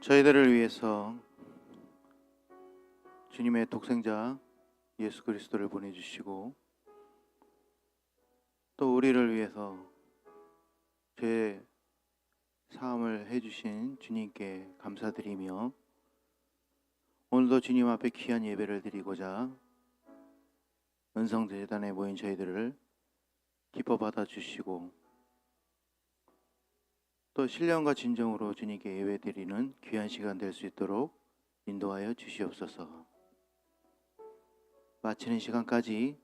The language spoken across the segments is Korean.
저희들을 위해서 주님의 독생자 예수 그리스도를 보내주시고 또 우리를 위해서 죄 사함을 해주신 주님께 감사드리며 오늘도 주님 앞에 귀한 예배를 드리고자 은성제단에 모인 저희들을 기뻐 받아주시고 또 신령과 진정으로 주님께 예배 드리는 귀한 시간 될 수 있도록 인도하여 주시옵소서. 마치는 시간까지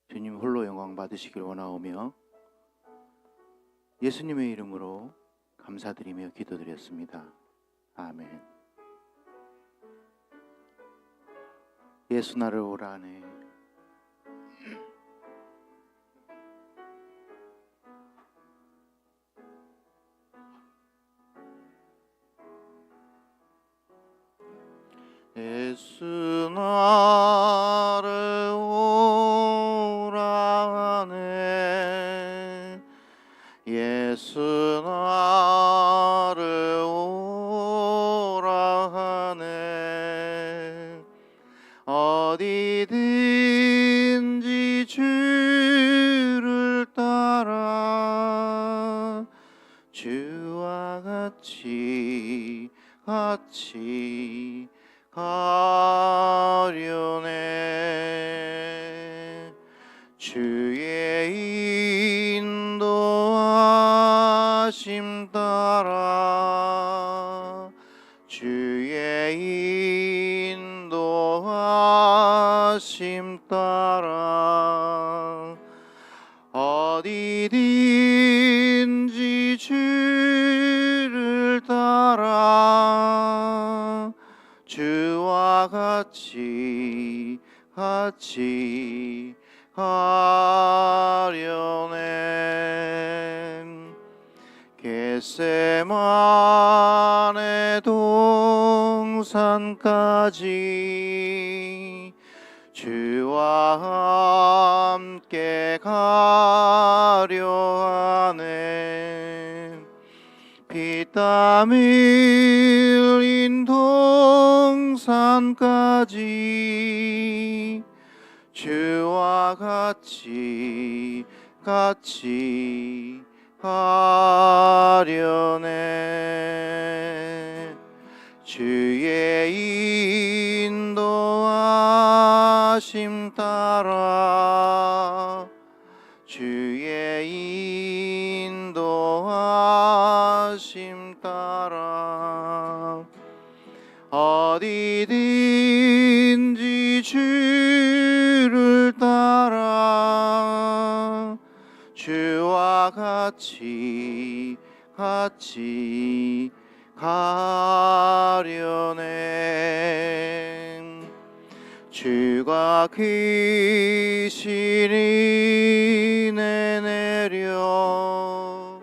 주님 홀로 영광 받으시길 원하오며 예수님의 이름으로 감사드리며 기도드렸습니다. 아멘. 예수 나를 오라네. 예수 나를 오라네. 예수 나를 오라네. 어디든지 주를 따라 주와 같이 가려네. 주의 인도하심 따라 주의 인도하심 따라 어디든지 주를 따라 주와 같이 가려네. 겟세마네 동산까지 주와 함께 가려 하네. 피땀 흘린 동산까지 주와 같이 가려네. 주의 인도하심 따라 주의 인도하심 따라 어디든지 주를 따라 주와 같이 가려네. 주가 크신 은혜 내려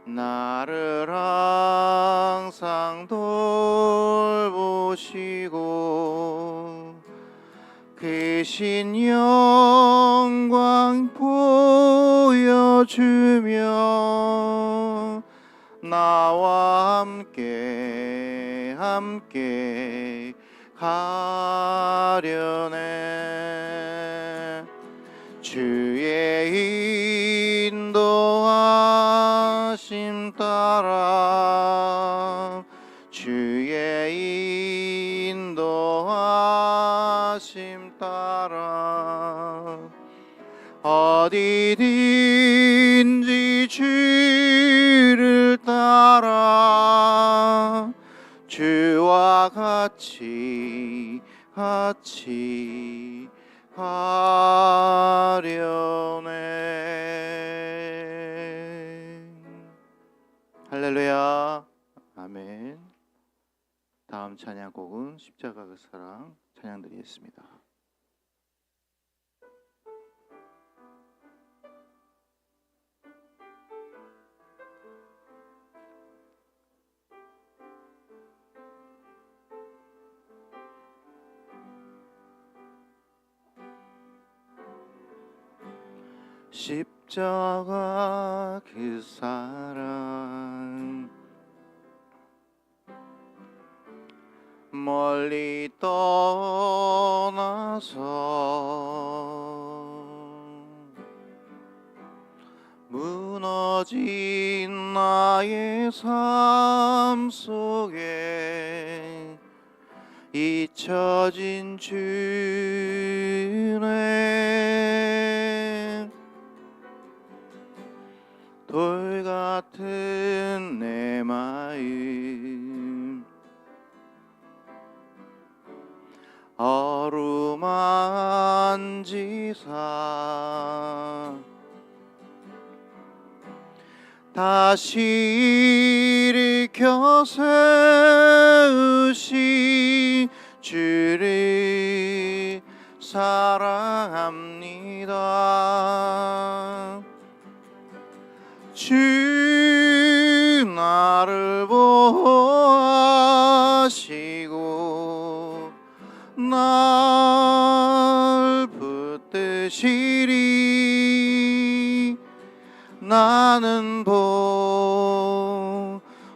나를 항상 돌보시고 크신 영광 보여주며 나와 함께 가려네. 주의 인도하심 따라 주의 인도하심 따라 어디든지 주를 따라 주와 같이 가려네. 할렐루야. 아멘. 다음 찬양곡은 십자가 그 사랑 찬양 드리겠습니다. 십자가 그 사랑 멀리 떠나서 무너진 나의 삶 속에 잊혀진 주네. 돌 같은 내 마음 어루만지사 다시 일으켜 세우신 주를 사랑합니다. 주 나를 보호하시고 날 붙드시리. 나는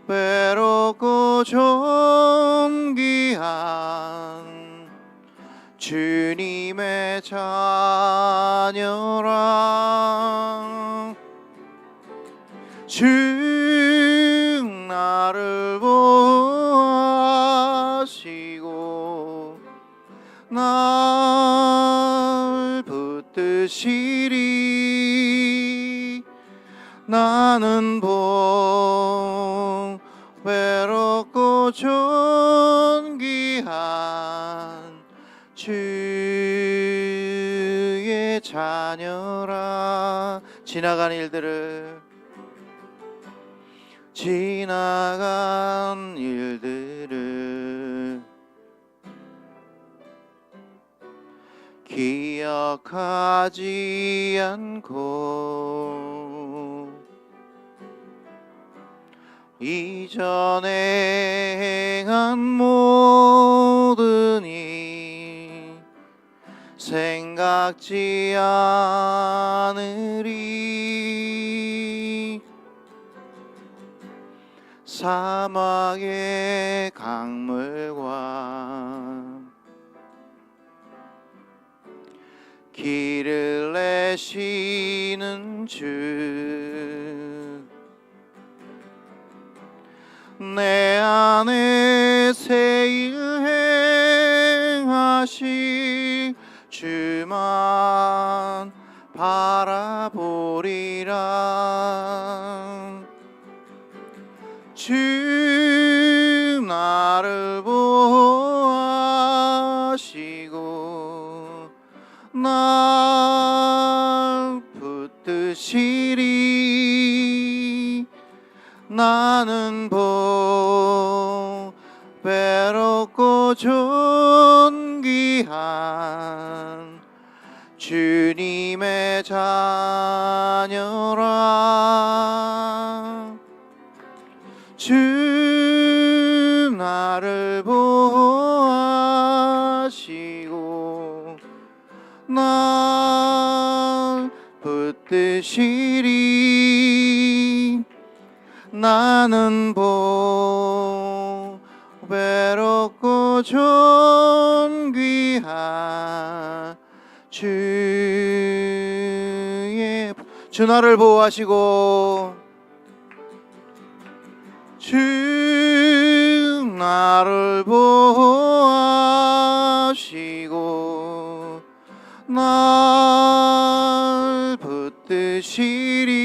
외롭고 존귀한 주님의 자녀라. 주 나를 보호하시고 날 붙드시리. 나는 외롭고 존귀한 주의 자녀라. 지나간 일들을 기억하지 않고 이전에 행한 모든 일 생각지 않으리. 사막의 강물과 길을 내시는 주, 내 안에 새 일 행하시 주만 바라보리라. 주 나를 보호하시고 날 붙드시리. 나는 외롭고 존귀한 주님의 자녀라. 주 나를 보호하시고 날 붙드시리. 나는 외롭고 존귀한 주 나를 보호하시고 주 나를 보호하시고 날 붙드시리.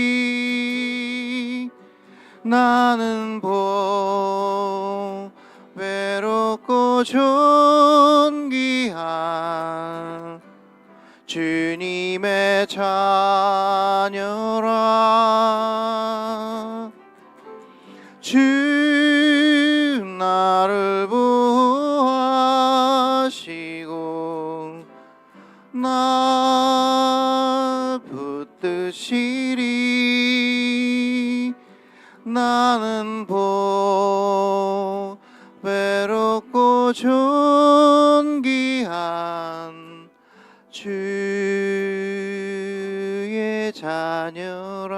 나는 외롭고 존귀한 주님의 자녀라. 주 나를 보호하시고 날 붙드시리. 나는 외롭고 존귀한 주의 자녀라.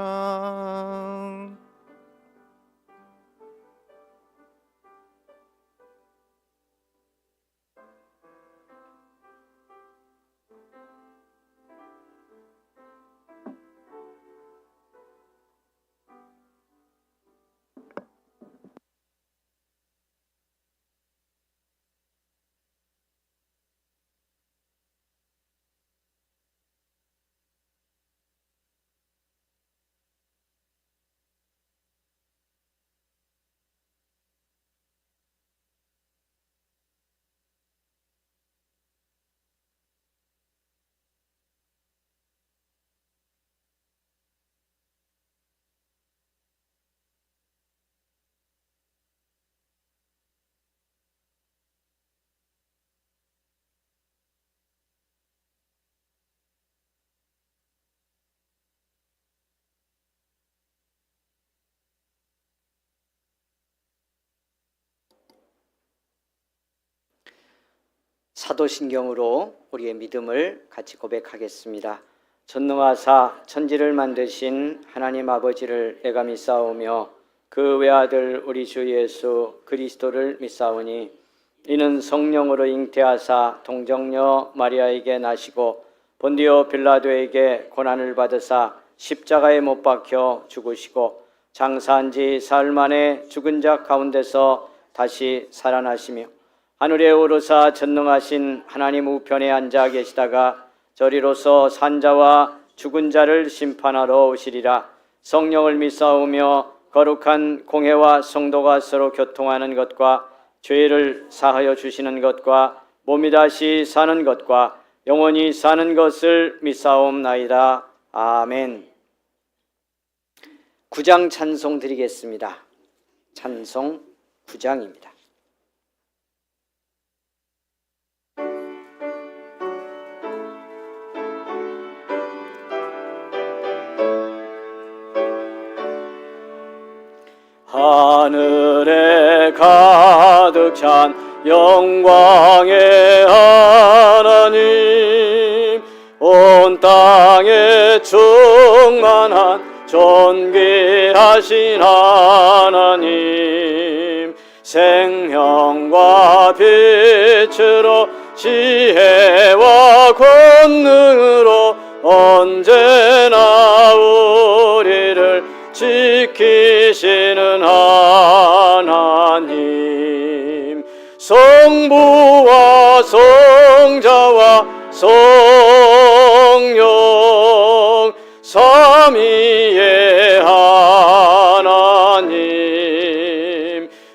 사도신경으로 우리의 믿음을 같이 고백하겠습니다. 전능하사 천지를 만드신 하나님 아버지를 내가 믿사오며 그 외아들 우리 주 예수 그리스도를 믿사오니 이는 성령으로 잉태하사 동정녀 마리아에게 나시고 본디오 빌라도에게 고난을 받으사 십자가에 못 박혀 죽으시고 장사한 지 사흘 만에 죽은 자 가운데서 다시 살아나시며 하늘에 오르사 전능하신 하나님 우편에 앉아 계시다가 저리로서 산자와 죽은 자를 심판하러 오시리라. 성령을 믿사오며 거룩한 공회와 성도가 서로 교통하는 것과 죄를 사하여 주시는 것과 몸이 다시 사는 것과 영원히 사는 것을 믿사옵나이다. 아멘. 9장 찬송 드리겠습니다. 찬송 9장입니다. 하늘에 가득 찬 영광의 하나님, 온 땅에 충만한 존귀하신 하나님, 생명과 빛으로 지혜와 권능으로 언제나 우리를 지키시는 하나님, 성부와 성자와 성령 삼위의 하나님,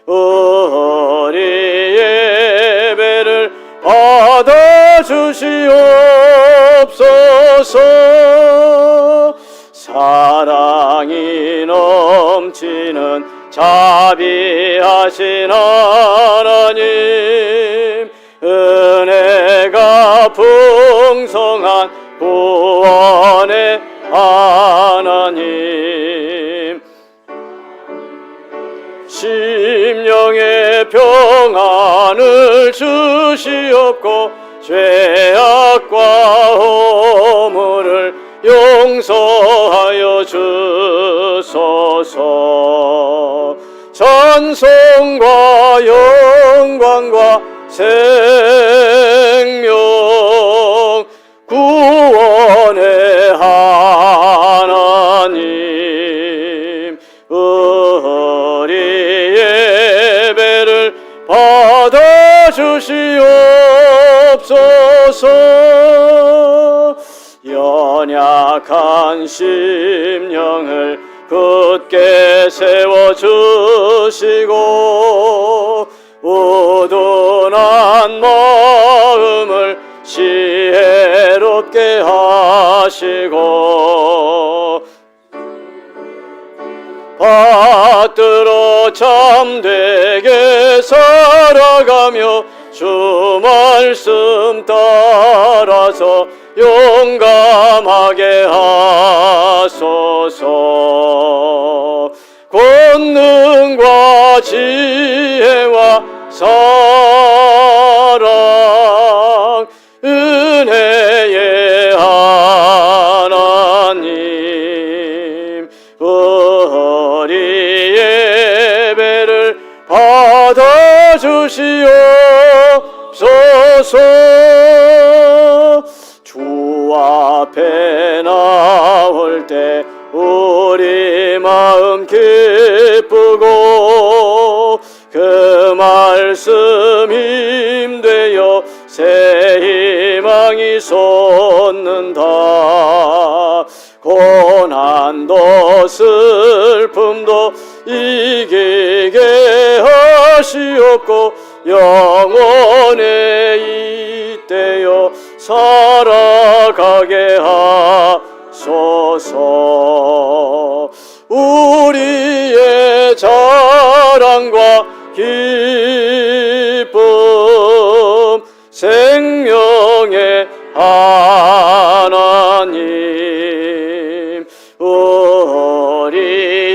우리 예배를 받아주시옵소서. 사랑이 넘치는 자비하신 하나님, 은혜가 풍성한 구원의 하나님, 심령의 평안을 주시옵고 죄악과 허물을 용서하여 주소서. 찬송과 영광과 생명 구원의 하나님, 우리 예배를 받아주시옵소서. 연약한 심령을 굳게 세워주시고 우둔한 마음을 지혜롭게 하시고 받들어 참되게 살아가며 주 말씀 따라서 용감하게 하소서. 권능과 지혜와 사랑 은혜의 하나님, 우리 예배를 받아주시옵소서. 주 앞에 나올 때 우리 마음 기쁘고 그 말씀 힘되어 새 희망이 솟는다. 고난도 슬픔도 이기게 하시옵고 영원에 잇대어 살아가게 하소서. 우리의 자랑과 기쁨 생명의 하나님, 우리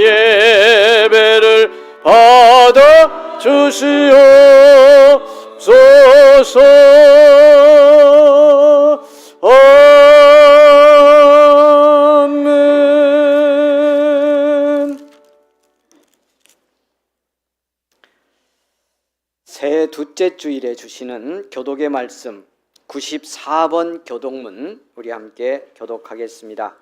예배를 받아주시옵소서. 둘째 주일에 주시는 교독의 말씀 94번 교독문 우리 함께 교독하겠습니다.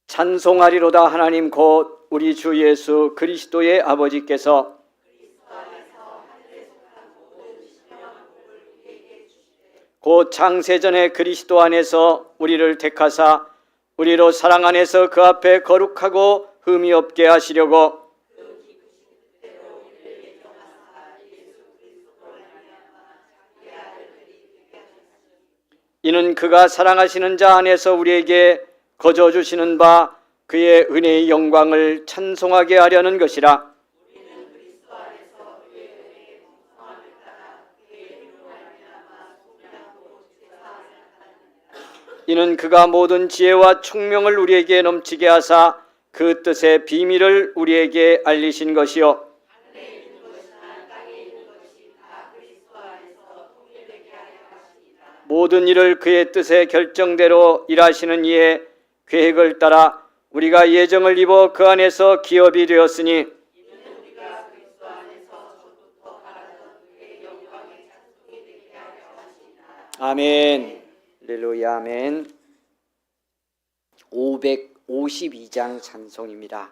찬송하리로다 하나님 곧 우리 주 예수 그리스도의 아버지께서 곧 창세전에 그리스도 안에서 우리를 택하사 우리로 사랑 안에서 그 앞에 거룩하고 흠이 없게 하시려고 이는 그가 사랑하시는 자 안에서 우리에게 거저 주시는 바 그의 은혜의 영광을 찬송하게 하려는 것이라. 이는 그가 모든 지혜와 총명을 우리에게 넘치게 하사 그 뜻의 비밀을 우리에게 알리신 것이요 모든 일을 그의 뜻의 결정대로 일하시는 이의 계획을 따라 우리가 예정을 입어 그 안에서 기업이 되었으니 아멘. 할렐루야 아멘. 552장 찬송입니다.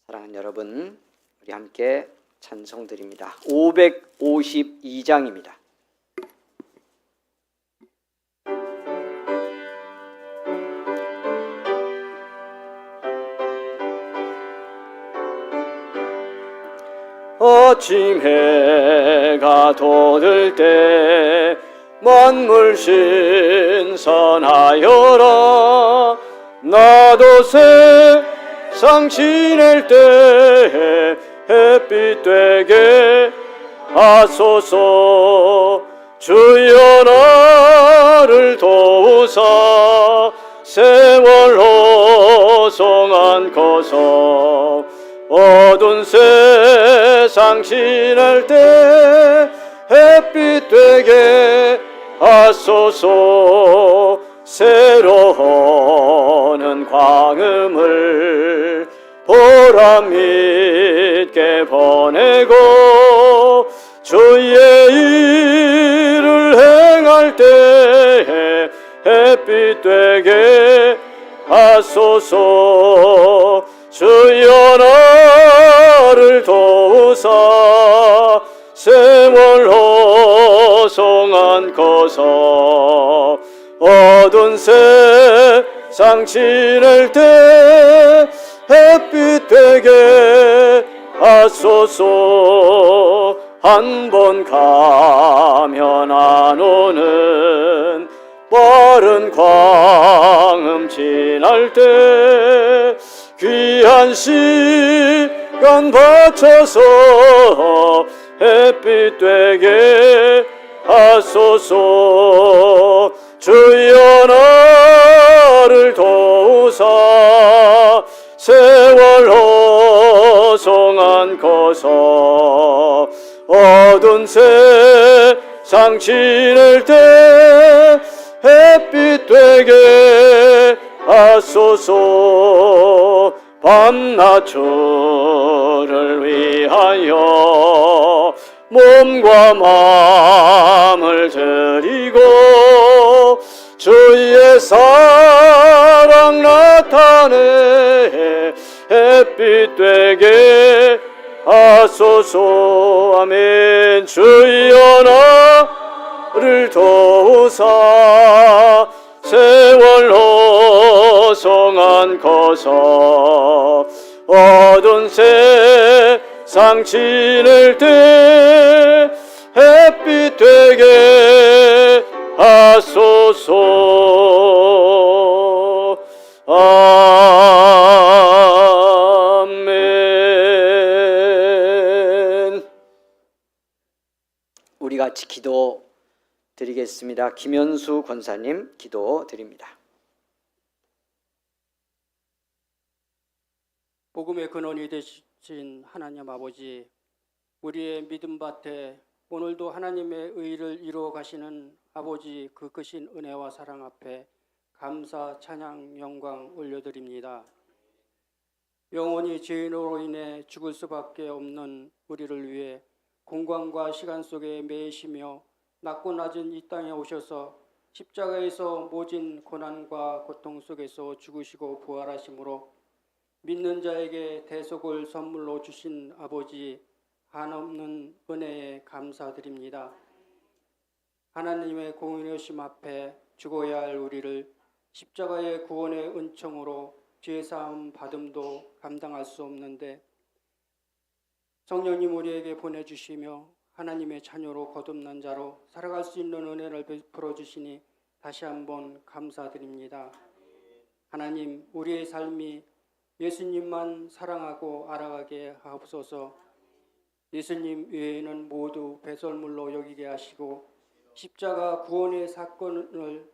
사랑하는 여러분, 우리 함께 찬송 드립니다. 552장입니다. 아침 해가 돋을 때 만물 신선하여라. 나도 세상 지낼 때 햇빛 되게 하소서. 주여 나를 도우사 세월 호송한코서. 어두운 세상 지낼 때 햇빛 되게 하소서. 새로우는 광음을 보람 있게 보내고 주의 일을 행할 때 햇빛 되게 하소서. 주여 나를 도우사 세월 호송한코서. 어두운 세상 지낼 때 햇빛 되게 하소서. 한 번 가면 안 오는 빠른 광음 지날 때 귀한 시간 바쳐서 햇빛 되게 하소서. 주여 나를 도우사 세월 호송한코서. 어두운 세상 지낼 때 햇빛 되게 하소서. 밤낮 주를 위하여 몸과 마음을 드리고 주의 사랑 나타내 햇빛 되게 하소서. 아멘. 주여 나를 도우사 세월 호송한코서. 어두운 세상 지낼 때 햇빛 되게 하소서. 아멘. 우리 같이 기도 드리겠습니다. 김현수 권사님 기도 드립니다. 복음의 근원이 되신 하나님 아버지, 우리의 믿음밭에 오늘도 하나님의 의를 이루어 가시는 아버지 그 크신 은혜와 사랑 앞에 감사, 찬양, 영광 올려드립니다. 영원히 죄인으로 인해 죽을 수밖에 없는 우리를 위해 공간과 시간 속에 매이시며 낮고 낮은 이 땅에 오셔서 십자가에서 모진 고난과 고통 속에서 죽으시고 부활하심으로 믿는 자에게 대속을 선물로 주신 아버지 한없는 은혜에 감사드립니다. 하나님의 공의로심 앞에 죽어야 할 우리를 십자가의 구원의 은총으로 죄사함 받음도 감당할 수 없는데 성령님 우리에게 보내주시며 하나님의 자녀로 거듭난 자로 살아갈 수 있는 은혜를 베풀어 주시니 다시 한번 감사드립니다. 하나님, 우리의 삶이 예수님만 사랑하고 알아가게 하옵소서. 예수님 외에는 모두 배설물로 여기게 하시고 십자가 구원의 사건을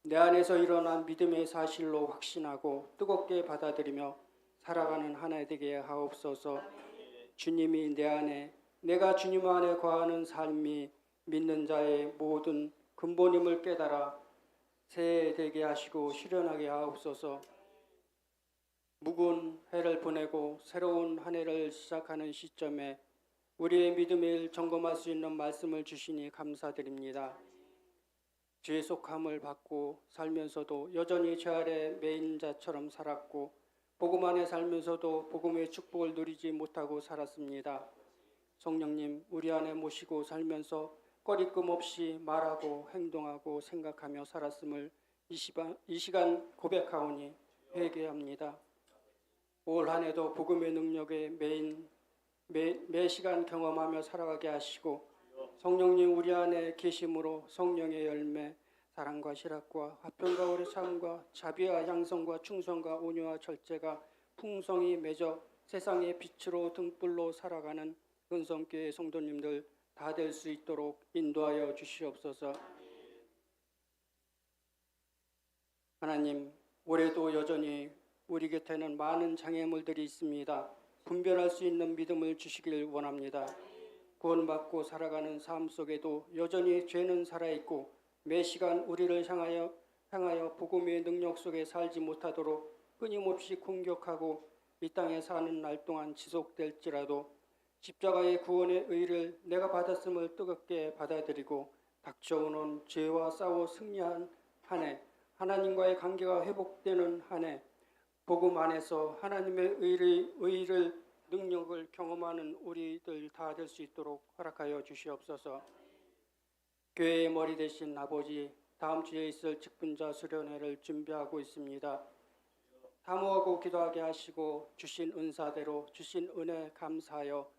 내 안에서 일어난 믿음의 사실로 확신하고 뜨겁게 받아들이며 살아가는 하나 되게 하옵소서. 주님이 내 안에, 내가 주님 안에 거하는 삶이 믿는 자의 모든 근본임을 깨달아 새되게 하시고 실현하게 하옵소서. 묵은 해를 보내고 새로운 한 해를 시작하는 시점에 우리의 믿음을 점검할 수 있는 말씀을 주시니 감사드립니다. 죄 속함을 받고 살면서도 여전히 죄 아래 매인 자처럼 살았고 복음 안에 살면서도 복음의 축복을 누리지 못하고 살았습니다. 성령님, 우리 안에 모시고 살면서 꺼리낌 없이 말하고 행동하고 생각하며 살았음을 이 시간 고백하오니 회개합니다. 올 한 해도 복음의 능력에 매 시간 경험하며 살아가게 하시고 성령님 우리 안에 계심으로 성령의 열매, 사랑과 실학과 화평과 오래 참과 자비와 양성과 충성과 온유와 절제가 풍성히 맺어 세상의 빛으로 등불로 살아가는 은성교회 성도님들 다 될 수 있도록 인도하여 주시옵소서. 하나님, 올해도 여전히 우리 곁에는 많은 장애물들이 있습니다. 분별할 수 있는 믿음을 주시길 원합니다. 구원받고 살아가는 삶 속에도 여전히 죄는 살아있고 매 시간 우리를 향하여 복음의 능력 속에 살지 못하도록 끊임없이 공격하고 이 땅에 사는 날 동안 지속될지라도 십자가의 구원의 의를 내가 받았음을 뜨겁게 받아들이고 닥쳐오는 죄와 싸워 승리한 한 해, 하나님과의 관계가 회복되는 한 해, 복음 안에서 하나님의 의를 능력을 경험하는 우리들 다 될 수 있도록 허락하여 주시옵소서. 교회의 머리 되신 아버지, 다음 주에 있을 직분자 수련회를 준비하고 있습니다. 사모하고 기도하게 하시고 주신 은사대로 주신 은혜 감사하여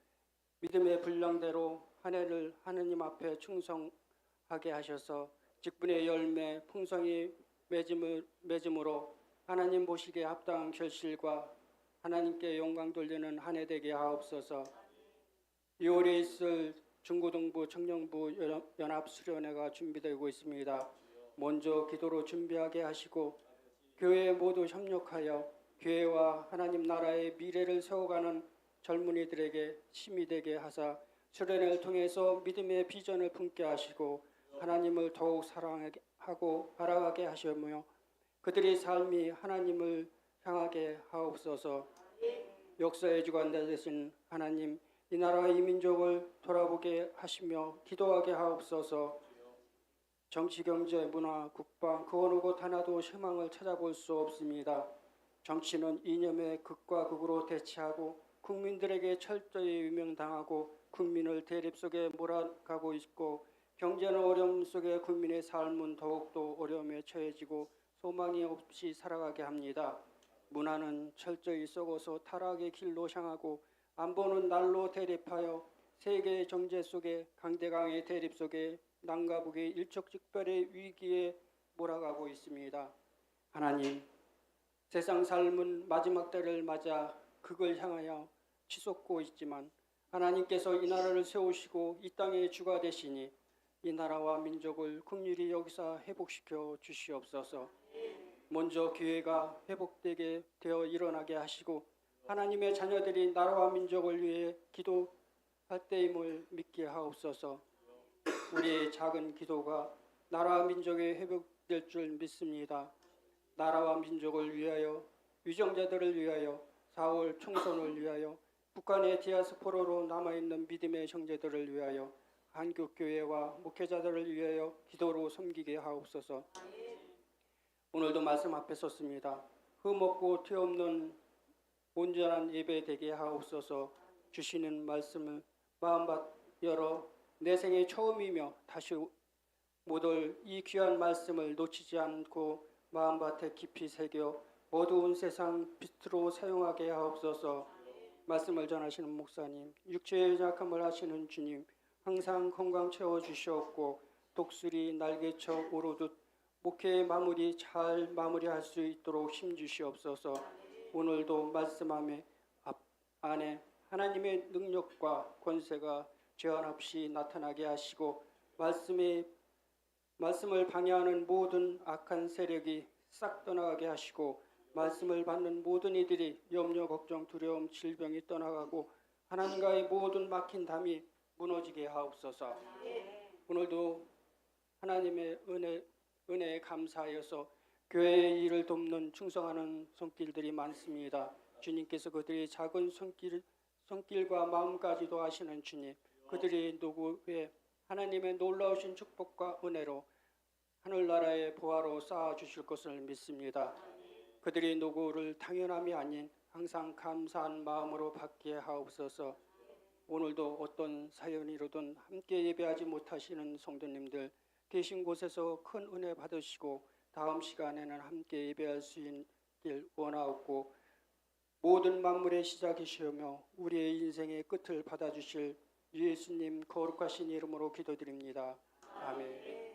믿음의 분량대로 한 해를 하느님 앞에 충성하게 하셔서 직분의 열매 풍성히 맺음으로 하나님 보시기에 합당한 결실과 하나님께 영광 돌리는 한 해 되게 하옵소서. 2월에 있을 중고등부 청년부 연합수련회가 준비되고 있습니다. 먼저 기도로 준비하게 하시고 교회 모두 협력하여 교회와 하나님 나라의 미래를 세워가는 젊은이들에게 힘이 되게 하사 수련회를 통해서 믿음의 비전을 품게 하시고 하나님을 더욱 사랑하고 알아가게 하시며 그들의 삶이 하나님을 향하게 하옵소서. 역사의 주관 되신 하나님, 이 나라와 이 민족을 돌아보게 하시며 기도하게 하옵소서. 정치, 경제, 문화, 국방 그 어느 곳 하나도 희망을 찾아볼 수 없습니다. 정치는 이념의 극과 극으로 대치하고 국민들에게 철저히 유명당하고 국민을 대립 속에 몰아가고 있고 경제는 어려움 속에 국민의 삶은 더욱더 어려움에 처해지고 소망이 없이 살아가게 합니다. 문화는 철저히 썩어서 타락의 길로 향하고 안보는 날로 대립하여 세계의 정제 속에 강대강의 대립 속에 남과 북의 일촉즉발의 위기에 몰아가고 있습니다. 하나님, 세상 삶은 마지막 때를 맞아 극을 향하여 치솟고 있지만 하나님께서 이 나라를 세우시고 이 땅의 주가 되시니 이 나라와 민족을 긍휼히 여기서 회복시켜 주시옵소서. 먼저 교회가 회복되게 되어 일어나게 하시고 하나님의 자녀들이 나라와 민족을 위해 기도할 때임을 믿게 하옵소서. 우리의 작은 기도가 나라와 민족에 회복될 줄 믿습니다. 나라와 민족을 위하여, 유정자들을 위하여, 4월 총선을 위하여 북한의 디아스포라로 남아있는 믿음의 형제들을 위하여 한국교회와 목회자들을 위하여 기도로 섬기게 하옵소서. 오늘도 말씀 앞에 섰습니다. 흠없고 티 없는 온전한 예배 되게 하옵소서. 주시는 말씀을 마음밭 열어 내 생애 처음이며 다시 못 올 이 귀한 말씀을 놓치지 않고 마음밭에 깊이 새겨 어두운 세상 빛으로 사용하게 하옵소서. 말씀을 전하시는 목사님, 육체의 약함을 하시는 주님, 항상 건강 채워주시옵고 독수리 날개쳐 오르듯 목회의 마무리 잘 마무리할 수 있도록 힘주시옵소서. 오늘도 말씀함에 안에 하나님의 능력과 권세가 제한 없이 나타나게 하시고 말씀을 방해하는 모든 악한 세력이 싹 떠나가게 하시고 말씀을 받는 모든 이들이 염려, 걱정, 두려움, 질병이 떠나가고 하나님과의 모든 막힌 담이 무너지게 하옵소서. 오늘도 하나님의 은혜에 감사하여서 교회의 일을 돕는 충성하는 손길들이 많습니다. 주님께서 그들의 작은 손길과 마음까지도 아시는 주님, 그들이 누구의 하나님의 놀라우신 축복과 은혜로 하늘나라의 보화로 쌓아주실 것을 믿습니다. 그들이 누구를 당연함이 아닌 항상 감사한 마음으로 받게 하옵소서. 오늘도 어떤 사연이로든 함께 예배하지 못하시는 성도님들 계신 곳에서 큰 은혜 받으시고 다음 시간에는 함께 예배할 수 있길 원하옵고 모든 만물의 시작이시며 우리의 인생의 끝을 받아주실 예수님 거룩하신 이름으로 기도드립니다. 아멘.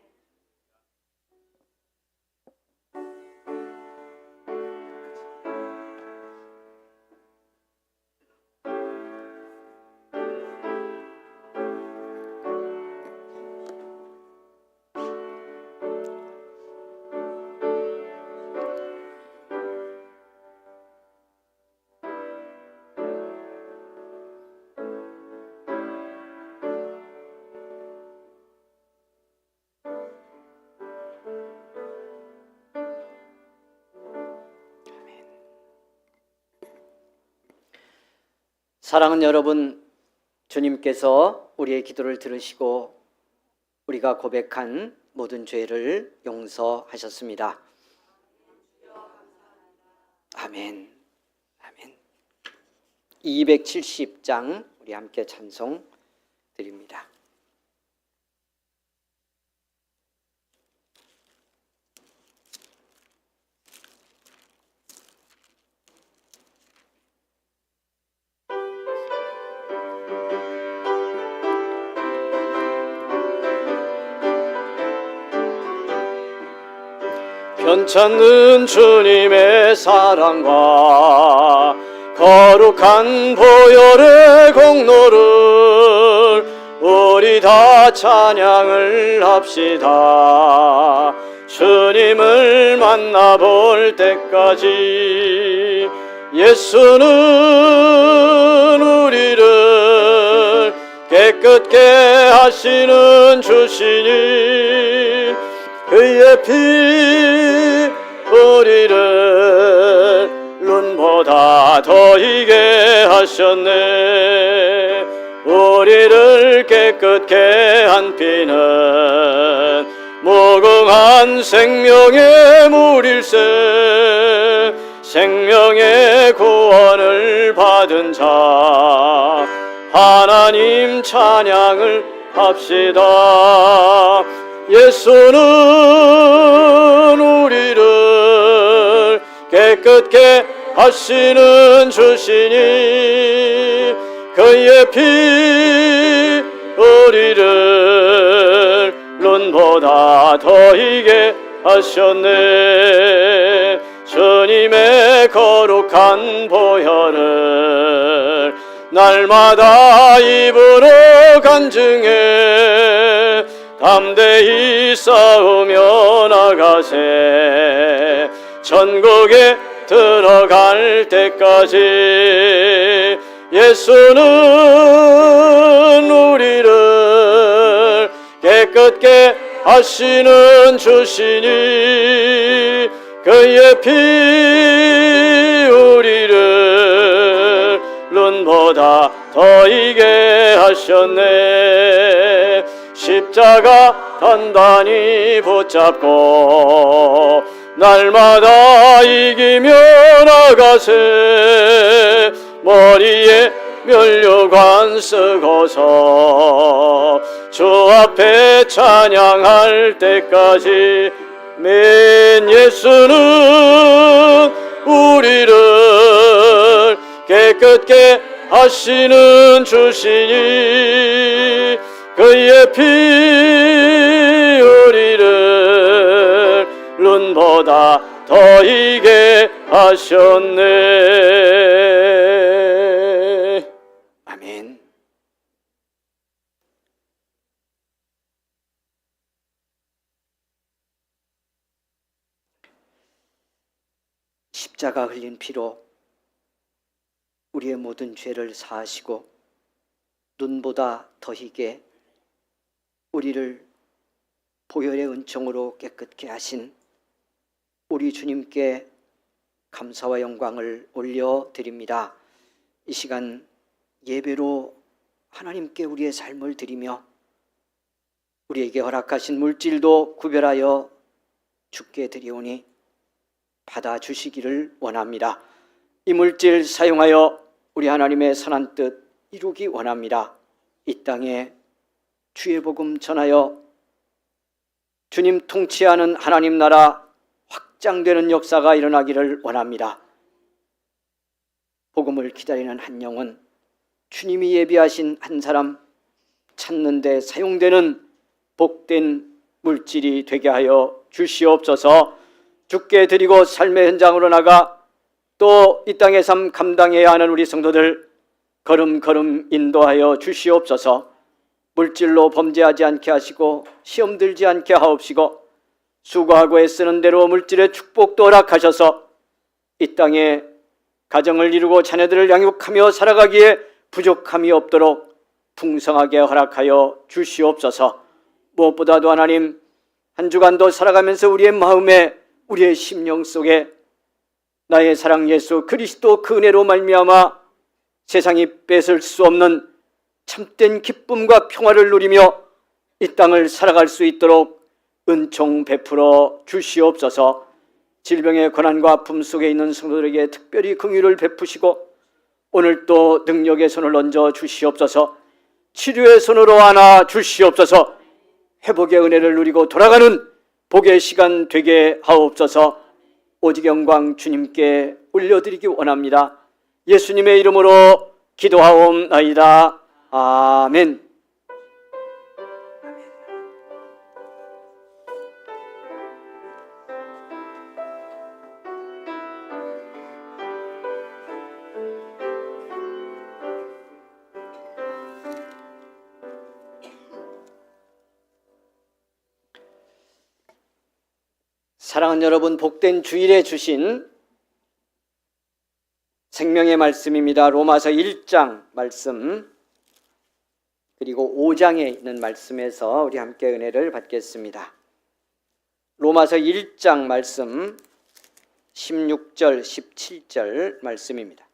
사랑하는 여러분, 주님께서 우리의 기도를 들으시고 우리가 고백한 모든 죄를 용서하셨습니다. 아멘. 아멘. 270장 우리 함께 찬송 드립니다. 편찮는 주님의 사랑과 거룩한 보혈의 공로를 우리 다 찬양을 합시다. 주님을 만나볼 때까지 예수는 우리를 깨끗게 하시는 주시니 그의 피 우리를 눈보다 더 희게 하셨네. 우리를 깨끗게 한 피는 무궁한 생명의 물일세. 생명의 구원을 받은 자 하나님 찬양을 합시다. 예수는 우리를 깨끗게 하시는 주시니 그의 피 우리를 눈보다 더 희게 하셨네. 주님의 거룩한 보혈을 날마다 입으로 간증해 담대히 싸우며 나가세. 천국에 들어갈 때까지 예수는 우리를 깨끗게 하시는 주시니 그의 피 우리를 눈보다 더 이게 하셨네. 십자가 단단히 붙잡고 날마다 이기며 나가세. 머리에 면류관 쓰고서 주 앞에 찬양할 때까지 맨 예수는 우리를 깨끗게 하시는 주시니 그의 피 우리를 눈보다 더 이게 하셨네. 아멘. 십자가 흘린 피로 우리의 모든 죄를 사하시고 눈보다 더 희게 우리를 보혈의 은총으로 깨끗게 하신 우리 주님께 감사와 영광을 올려드립니다. 이 시간 예배로 하나님께 우리의 삶을 드리며 우리에게 허락하신 물질도 구별하여 주께 드리오니 받아주시기를 원합니다. 이 물질 사용하여 우리 하나님의 선한 뜻 이루기 원합니다. 이 땅에 주의 복음 전하여 주님 통치하는 하나님 나라 확장되는 역사가 일어나기를 원합니다. 복음을 기다리는 한 영혼, 주님이 예비하신 한 사람 찾는 데 사용되는 복된 물질이 되게 하여 주시옵소서. 주께 드리고 삶의 현장으로 나가 또 이 땅의 삶 감당해야 하는 우리 성도들 걸음걸음 인도하여 주시옵소서. 물질로 범죄하지 않게 하시고 시험 들지 않게 하옵시고 수고하고 애쓰는 대로 물질의 축복도 허락하셔서 이 땅에 가정을 이루고 자녀들을 양육하며 살아가기에 부족함이 없도록 풍성하게 허락하여 주시옵소서. 무엇보다도 하나님, 한 주간도 살아가면서 우리의 마음에 우리의 심령 속에 나의 사랑 예수 그리스도 그 은혜로 말미암아 세상이 뺏을 수 없는 참된 기쁨과 평화를 누리며 이 땅을 살아갈 수 있도록 은총 베풀어 주시옵소서. 질병의 고난과 아픔 속에 있는 성도들에게 특별히 긍휼을 베푸시고 오늘 또 능력의 손을 얹어 주시옵소서. 치료의 손으로 안아 주시옵소서. 회복의 은혜를 누리고 돌아가는 복의 시간 되게 하옵소서. 오직 영광 주님께 올려드리기 원합니다. 예수님의 이름으로 기도하옵나이다. 아멘. 사랑하는 여러분, 복된 주일에 주신 생명의 말씀입니다. 로마서 1장 말씀 그리고 5장에 있는 말씀에서 우리 함께 은혜를 받겠습니다. 로마서 1장 말씀 16절 17절 말씀입니다.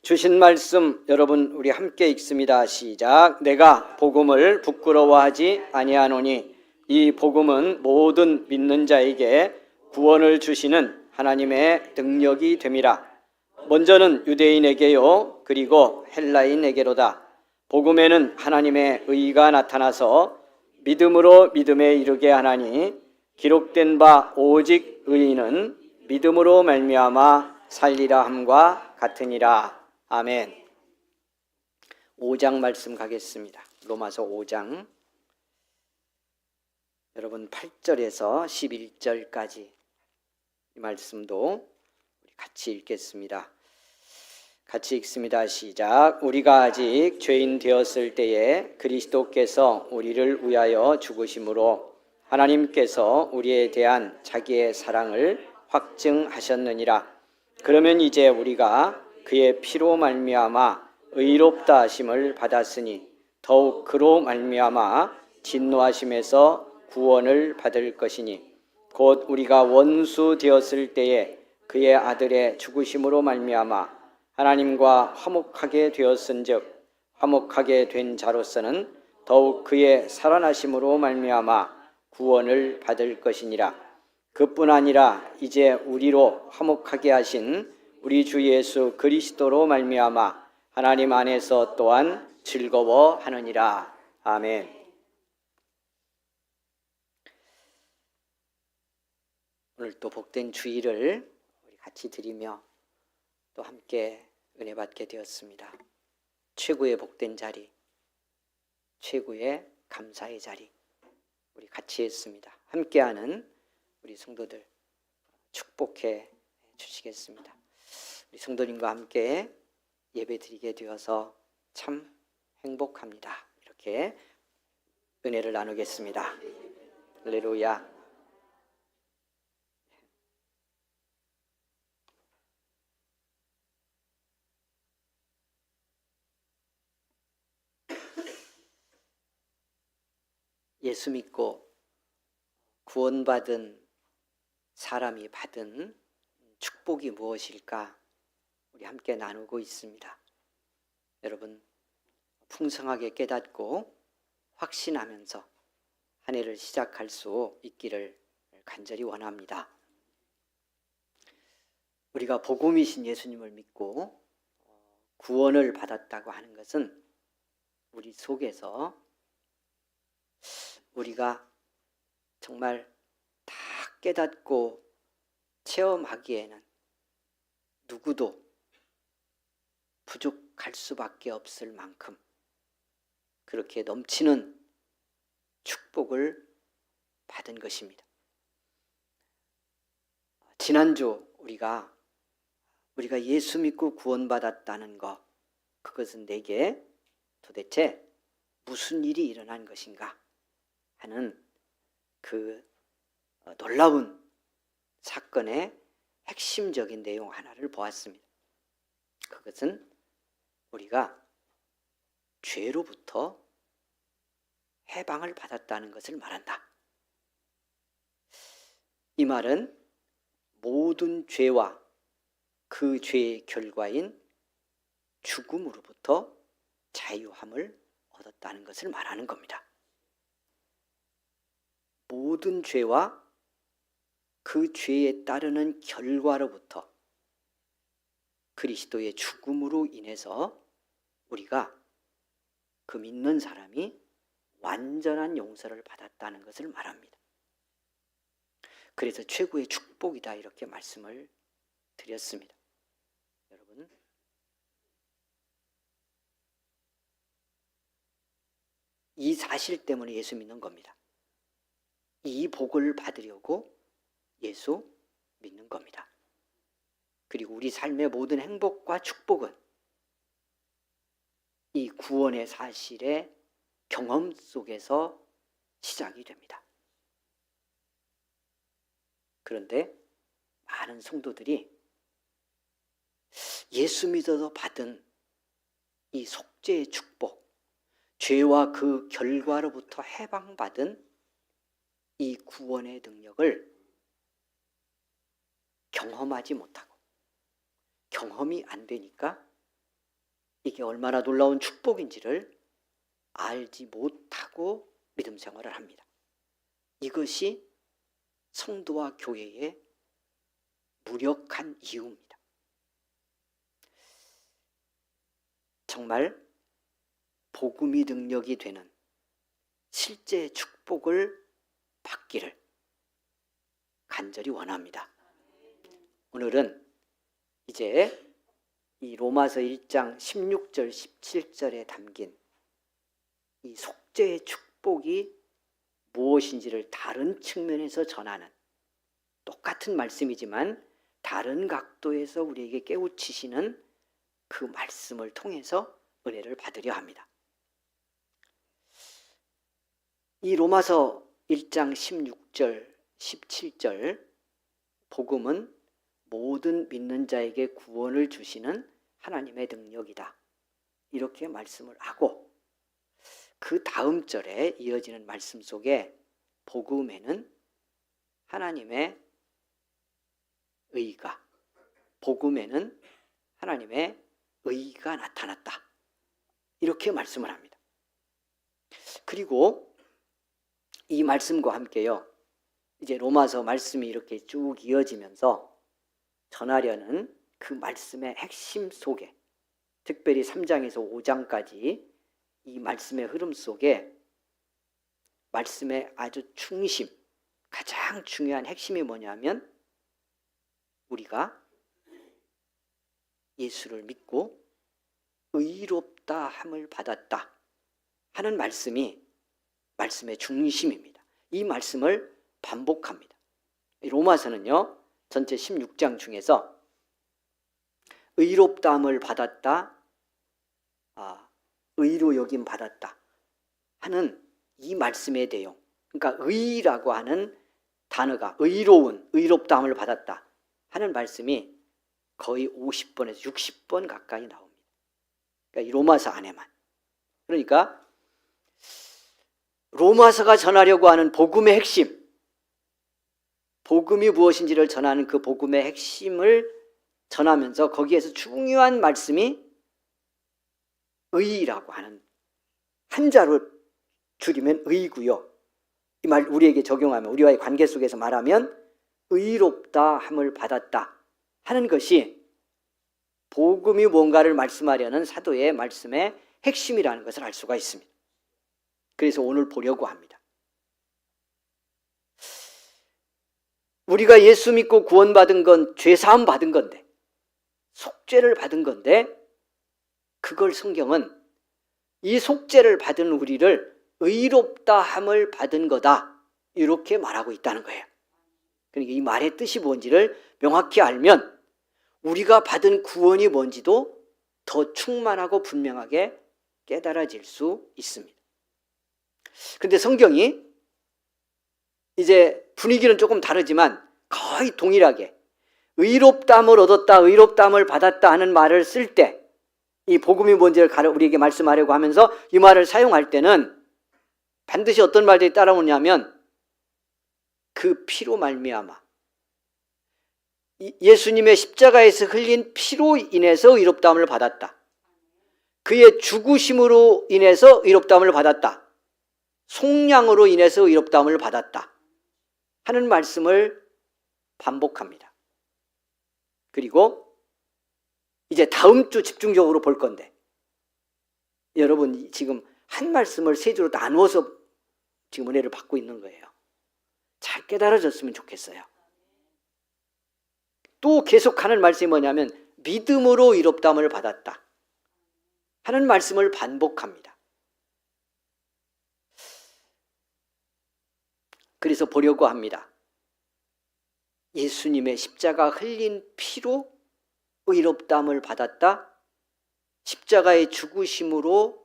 주신 말씀 여러분 우리 함께 읽습니다. 시작. 내가 복음을 부끄러워하지 아니하노니 이 복음은 모든 믿는 자에게 구원을 주시는 하나님의 능력이 됨이라. 먼저는 유대인에게요 그리고 헬라인에게로다. 복음에는 하나님의 의가 나타나서 믿음으로 믿음에 이르게 하나니 기록된 바 오직 의인은 믿음으로 말미암아 살리라 함과 같으니라. 아멘. 5장 말씀 가겠습니다. 로마서 5장 여러분 8절에서 11절까지 이 말씀도 같이 읽겠습니다. 같이 읽습니다. 시작. 우리가 아직 죄인 되었을 때에 그리스도께서 우리를 위하여 죽으심으로 하나님께서 우리에 대한 자기의 사랑을 확증하셨느니라. 그러면 이제 우리가 그의 피로 말미암아 의롭다 하심을 받았으니 더욱 그로 말미암아 진노하심에서 구원을 받을 것이니 곧 우리가 원수 되었을 때에 그의 아들의 죽으심으로 말미암아 하나님과 화목하게 되었은즉 화목하게 된 자로서는 더욱 그의 살아나심으로 말미암아 구원을 받을 것이니라. 그뿐 아니라 이제 우리로 화목하게 하신 우리 주 예수 그리스도로 말미암아 하나님 안에서 또한 즐거워하느니라. 아멘. 오늘 또 복된 주일을 우리 같이 드리며 또 함께 은혜 받게 되었습니다. 최고의 복된 자리, 최고의 감사의 자리 우리 같이 했습니다. 함께하는 우리 성도들 축복해 주시겠습니다. 우리 성도님과 함께 예배 드리게 되어서 참 행복합니다. 이렇게 은혜를 나누겠습니다. 할렐루야. 예수 믿고 구원받은 사람이 받은 축복이 무엇일까? 우리 함께 나누고 있습니다. 여러분 풍성하게 깨닫고 확신하면서 한 해를 시작할 수 있기를 간절히 원합니다. 우리가 복음이신 예수님을 믿고 구원을 받았다고 하는 것은 우리 속에서 우리가 정말 다 깨닫고 체험하기에는 누구도 부족할 수밖에 없을 만큼 그렇게 넘치는 축복을 받은 것입니다. 지난주 우리가 예수 믿고 구원받았다는 것, 그것은 내게 도대체 무슨 일이 일어난 것인가 하는 그 놀라운 사건의 핵심적인 내용 하나를 보았습니다. 그것은 우리가 죄로부터 해방을 받았다는 것을 말한다. 이 말은 모든 죄와 그 죄의 결과인 죽음으로부터 자유함을 얻었다는 것을 말하는 겁니다. 모든 죄와 그 죄에 따르는 결과로부터 그리스도의 죽음으로 인해서 우리가 그 믿는 사람이 완전한 용서를 받았다는 것을 말합니다. 그래서 최고의 축복이다 이렇게 말씀을 드렸습니다. 여러분, 이 사실 때문에 예수 믿는 겁니다. 이 복을 받으려고 예수 믿는 겁니다. 그리고 우리 삶의 모든 행복과 축복은 이 구원의 사실의 경험 속에서 시작이 됩니다. 그런데 많은 성도들이 예수 믿어서 받은 이 속죄의 축복, 죄와 그 결과로부터 해방받은 이 구원의 능력을 경험하지 못하고 경험이 안 되니까 이게 얼마나 놀라운 축복인지를 알지 못하고 믿음 생활을 합니다. 이것이 성도와 교회의 무력한 이유입니다. 정말 복음이 능력이 되는 실제 축복을 받기를 간절히 원합니다. 오늘은 이제 이 로마서 1장 16절 17절에 담긴 이 속죄의 축복이 무엇인지를 다른 측면에서 전하는 똑같은 말씀이지만 다른 각도에서 우리에게 깨우치시는 그 말씀을 통해서 은혜를 받으려 합니다. 이 로마서 1장 16절 17절 복음은 모든 믿는 자에게 구원을 주시는 하나님의 능력이다. 이렇게 말씀을 하고 그 다음 절에 이어지는 말씀 속에 복음에는 하나님의 의가, 복음에는 하나님의 의가 나타났다. 이렇게 말씀을 합니다. 그리고 이 말씀과 함께요, 이제 로마서 말씀이 이렇게 쭉 이어지면서 전하려는 그 말씀의 핵심 속에, 특별히 3장에서 5장까지 이 말씀의 흐름 속에 말씀의 아주 중심, 가장 중요한 핵심이 뭐냐면 우리가 예수를 믿고 의롭다 함을 받았다 하는 말씀이 말씀의 중심입니다. 이 말씀을 반복합니다. 로마서는요, 전체 16장 중에서 의롭다 함을 받았다, 의로 여김 받았다 하는 이 말씀의 내용, 그러니까 의라고 하는 단어가 의로운, 의롭다 함을 받았다 하는 말씀이 거의 50번에서 60번 가까이 나옵니다. 그러니까 이 로마서 안에만. 그러니까 로마서가 전하려고 하는 복음의 핵심, 복음이 무엇인지를 전하는 그 복음의 핵심을 전하면서 거기에서 중요한 말씀이 의라고 하는, 한자로 줄이면 의고요. 이 말 우리에게 적용하면, 우리와의 관계 속에서 말하면 의롭다 함을 받았다 하는 것이 복음이 뭔가를 말씀하려는 사도의 말씀의 핵심이라는 것을 알 수가 있습니다. 그래서 오늘 보려고 합니다. 우리가 예수 믿고 구원받은 건 죄사함 받은 건데, 속죄를 받은 건데, 그걸 성경은 이 속죄를 받은 우리를 의롭다 함을 받은 거다 이렇게 말하고 있다는 거예요. 그러니까 이 말의 뜻이 뭔지를 명확히 알면 우리가 받은 구원이 뭔지도 더 충만하고 분명하게 깨달아질 수 있습니다. 근데 성경이 이제 분위기는 조금 다르지만 거의 동일하게 의롭다함을 얻었다, 의롭다함을 받았다 하는 말을 쓸 때, 이 복음이 뭔지를 우리에게 말씀하려고 하면서 이 말을 사용할 때는 반드시 어떤 말들이 따라오냐면 그 피로 말미암아, 예수님의 십자가에서 흘린 피로 인해서 의롭다함을 받았다, 그의 죽으심으로 인해서 의롭다함을 받았다, 속량으로 인해서 의롭다함을 받았다 하는 말씀을 반복합니다. 그리고 이제 다음 주 집중적으로 볼 건데, 여러분 지금 한 말씀을 세 주로 나누어서 지금 은혜를 받고 있는 거예요. 잘 깨달아졌으면 좋겠어요. 또 계속하는 말씀이 뭐냐면 믿음으로 의롭다함을 받았다 하는 말씀을 반복합니다. 그래서 보려고 합니다. 예수님의 십자가 흘린 피로 의롭다함을 받았다, 십자가의 죽으심으로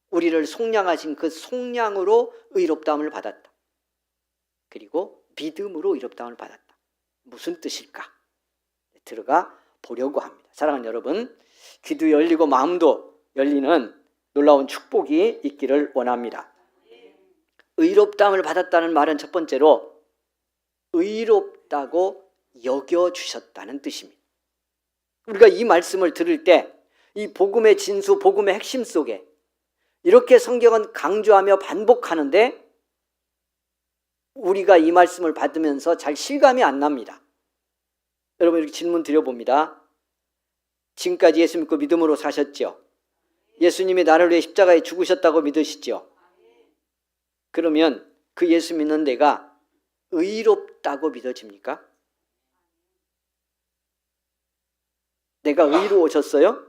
우리를 속량하신 그 속량으로 의롭다함을 받았다, 그리고 믿음으로 의롭다함을 받았다. 무슨 뜻일까? 들어가 보려고 합니다. 사랑하는 여러분, 귀도 열리고 마음도 열리는 놀라운 축복이 있기를 원합니다. 의롭다함을 받았다는 말은 첫 번째로 의롭다고 여겨주셨다는 뜻입니다. 우리가 이 말씀을 들을 때 이 복음의 진수, 복음의 핵심 속에 이렇게 성경은 강조하며 반복하는데 우리가 이 말씀을 받으면서 잘 실감이 안 납니다. 여러분, 이렇게 질문 드려봅니다. 지금까지 예수 믿고 믿음으로 사셨죠? 예수님이 나를 위해 십자가에 죽으셨다고 믿으시죠? 그러면 그 예수 믿는 내가 의롭다고 믿어집니까? 내가 의로워졌어요?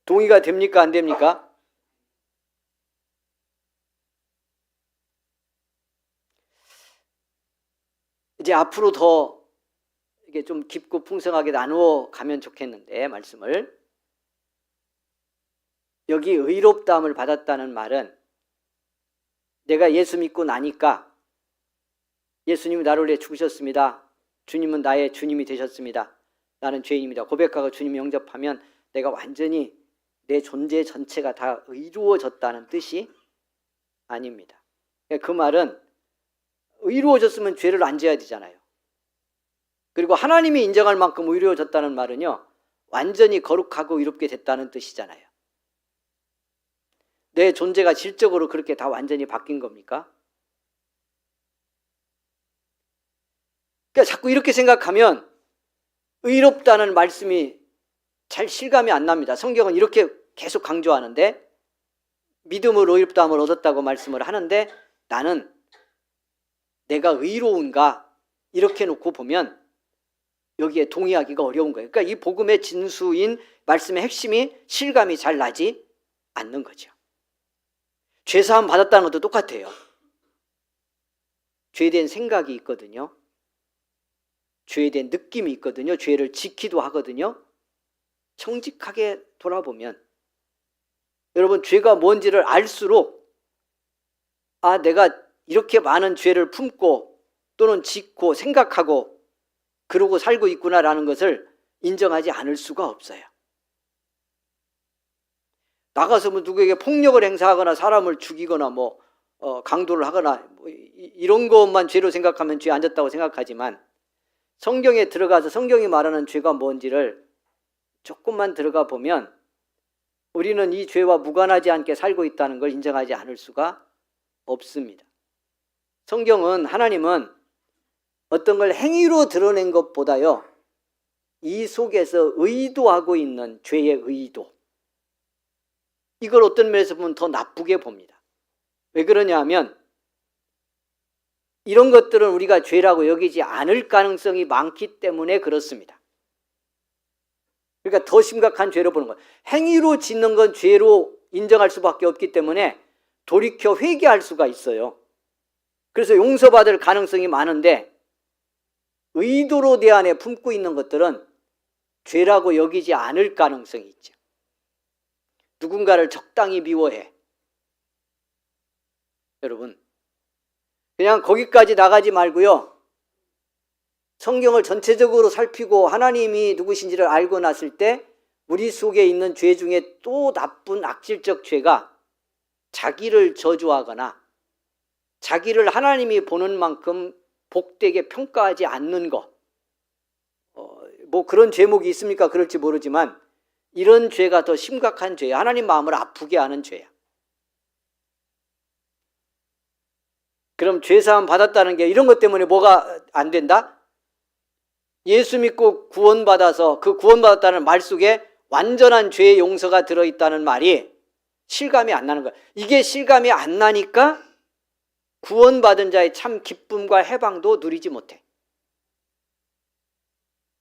동의가 됩니까? 안 됩니까? 이제 앞으로 더 이게 좀 깊고 풍성하게 나누어 가면 좋겠는데, 말씀을. 여기 의롭다함을 받았다는 말은 내가 예수 믿고 나니까 예수님이 나를 위해 죽으셨습니다. 주님은 나의 주님이 되셨습니다. 나는 죄인입니다. 고백하고 주님 영접하면 내가 완전히 내 존재 전체가 다 의로워졌다는 뜻이 아닙니다. 그 말은 의로워졌으면 죄를 안 져야 되잖아요. 그리고 하나님이 인정할 만큼 의로워졌다는 말은요, 완전히 거룩하고 의롭게 됐다는 뜻이잖아요. 내 존재가 질적으로 그렇게 다 완전히 바뀐 겁니까? 그러니까 자꾸 이렇게 생각하면 의롭다는 말씀이 잘 실감이 안 납니다. 성경은 이렇게 계속 강조하는데, 믿음으로 의롭다함을 얻었다고 말씀을 하는데, 나는 내가 의로운가 이렇게 놓고 보면 여기에 동의하기가 어려운 거예요. 그러니까 이 복음의 진수인 말씀의 핵심이 실감이 잘 나지 않는 거죠. 죄사함 받았다는 것도 똑같아요. 죄에 대한 생각이 있거든요. 죄에 대한 느낌이 있거든요. 죄를 지키도 하거든요. 정직하게 돌아보면 여러분, 죄가 뭔지를 알수록 내가 이렇게 많은 죄를 품고 또는 짓고 생각하고 그러고 살고 있구나라는 것을 인정하지 않을 수가 없어요. 나가서 뭐 누구에게 폭력을 행사하거나 사람을 죽이거나 강도를 하거나 이런 것만 죄로 생각하면 죄 안 졌다고 생각하지만, 성경에 들어가서 성경이 말하는 죄가 뭔지를 조금만 들어가 보면 우리는 이 죄와 무관하지 않게 살고 있다는 걸 인정하지 않을 수가 없습니다. 성경은, 하나님은 어떤 걸 행위로 드러낸 것보다요, 이 속에서 의도하고 있는 죄의 의도, 이걸 어떤 면에서 보면 더 나쁘게 봅니다. 왜 그러냐 하면 이런 것들은 우리가 죄라고 여기지 않을 가능성이 많기 때문에 그렇습니다. 그러니까 더 심각한 죄로 보는 거예요. 행위로 짓는 건 죄로 인정할 수밖에 없기 때문에 돌이켜 회개할 수가 있어요. 그래서 용서받을 가능성이 많은데, 의도로 내 안에 품고 있는 것들은 죄라고 여기지 않을 가능성이 있죠. 누군가를 적당히 미워해. 여러분, 그냥 거기까지 나가지 말고요, 성경을 전체적으로 살피고 하나님이 누구신지를 알고 났을 때 우리 속에 있는 죄 중에 또 나쁜 악질적 죄가 자기를 저주하거나 자기를 하나님이 보는 만큼 복되게 평가하지 않는 것, 뭐 그런 죄목이 있습니까? 그럴지 모르지만 이런 죄가 더 심각한 죄야. 하나님 마음을 아프게 하는 죄야. 그럼 죄사함 받았다는 게 이런 것 때문에 뭐가 안 된다? 예수 믿고 구원받아서 그 구원받았다는 말 속에 완전한 죄의 용서가 들어있다는 말이 실감이 안 나는 거야. 이게 실감이 안 나니까 구원받은 자의 참 기쁨과 해방도 누리지 못해.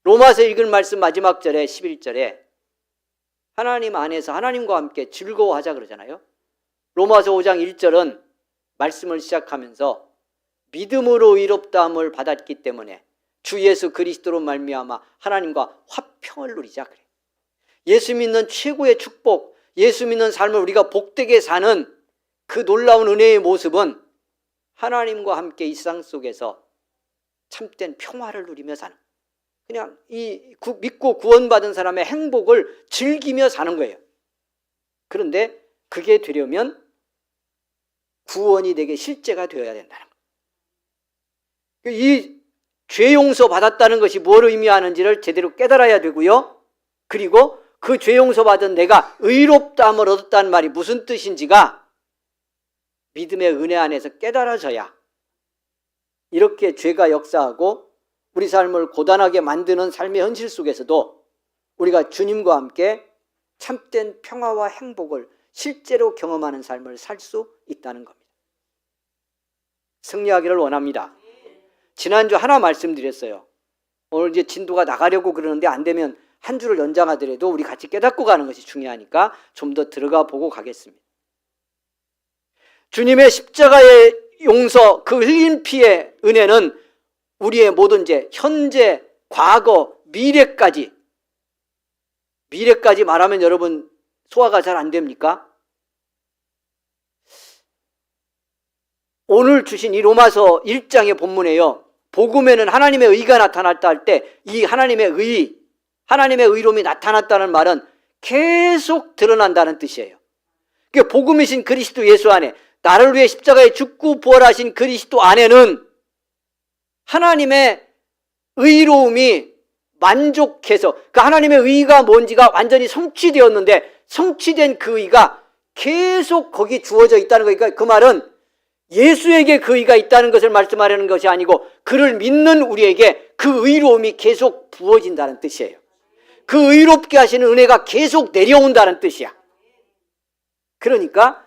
로마서 읽은 말씀 마지막 절에 11절에 하나님 안에서 하나님과 함께 즐거워하자 그러잖아요. 로마서 5장 1절은 말씀을 시작하면서 믿음으로 의롭다함을 받았기 때문에 주 예수 그리스도로 말미암아 하나님과 화평을 누리자 그래. 예수 믿는 최고의 축복, 예수 믿는 삶을 우리가 복되게 사는 그 놀라운 은혜의 모습은 하나님과 함께 이 세상 속에서 참된 평화를 누리며 사는, 그냥 이 믿고 구원받은 사람의 행복을 즐기며 사는 거예요. 그런데 그게 되려면 구원이 내게 실제가 되어야 된다는 거예요. 이 죄 용서 받았다는 것이 뭘 의미하는지를 제대로 깨달아야 되고요. 그리고 그 죄 용서 받은 내가 의롭다함을 얻었다는 말이 무슨 뜻인지가 믿음의 은혜 안에서 깨달아져야 이렇게 죄가 역사하고 우리 삶을 고단하게 만드는 삶의 현실 속에서도 우리가 주님과 함께 참된 평화와 행복을 실제로 경험하는 삶을 살 수 있다는 겁니다. 승리하기를 원합니다. 지난주 하나 말씀드렸어요. 오늘 이제 진도가 나가려고 그러는데 안 되면 한 주를 연장하더라도 우리 같이 깨닫고 가는 것이 중요하니까 좀 더 들어가 보고 가겠습니다. 주님의 십자가의 용서, 그 흘린 피의 은혜는 우리의 모든 죄, 현재, 과거, 미래까지 말하면 여러분 소화가 잘 안 됩니까? 오늘 주신 이 로마서 1장의 본문에요, 복음에는 하나님의 의가 나타났다 할 때 이 하나님의 의로움이 나타났다는 말은 계속 드러난다는 뜻이에요. 그러니까 복음이신 그리스도 예수 안에 나를 위해 십자가에 죽고 부활하신 그리스도 안에는 하나님의 의로움이 만족해서 그 하나님의 의가 뭔지가 완전히 성취되었는데 성취된 그 의가 계속 거기 주어져 있다는 거니까 그 말은 예수에게 그 의가 있다는 것을 말씀하려는 것이 아니고 그를 믿는 우리에게 그 의로움이 계속 부어진다는 뜻이에요. 그 의롭게 하시는 은혜가 계속 내려온다는 뜻이야. 그러니까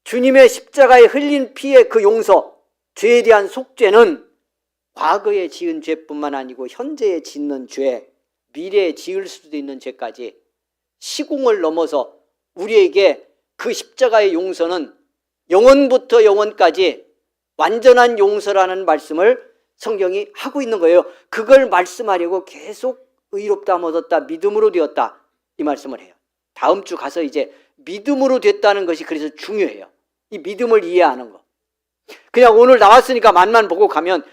주님의 십자가에 흘린 피의 그 용서, 죄에 대한 속죄는 과거에 지은 죄뿐만 아니고 현재에 짓는 죄, 미래에 지을 수도 있는 죄까지 시공을 넘어서 우리에게 그 십자가의 용서는 영원부터 영원까지 완전한 용서라는 말씀을 성경이 하고 있는 거예요. 그걸 말씀하려고 계속 의롭다 얻었다 믿음으로 되었다 이 말씀을 해요. 다음 주 가서 이제 믿음으로 됐다는 것이 그래서 중요해요. 이 믿음을 이해하는 거. 그냥 오늘 나왔으니까 맛만 보고 가면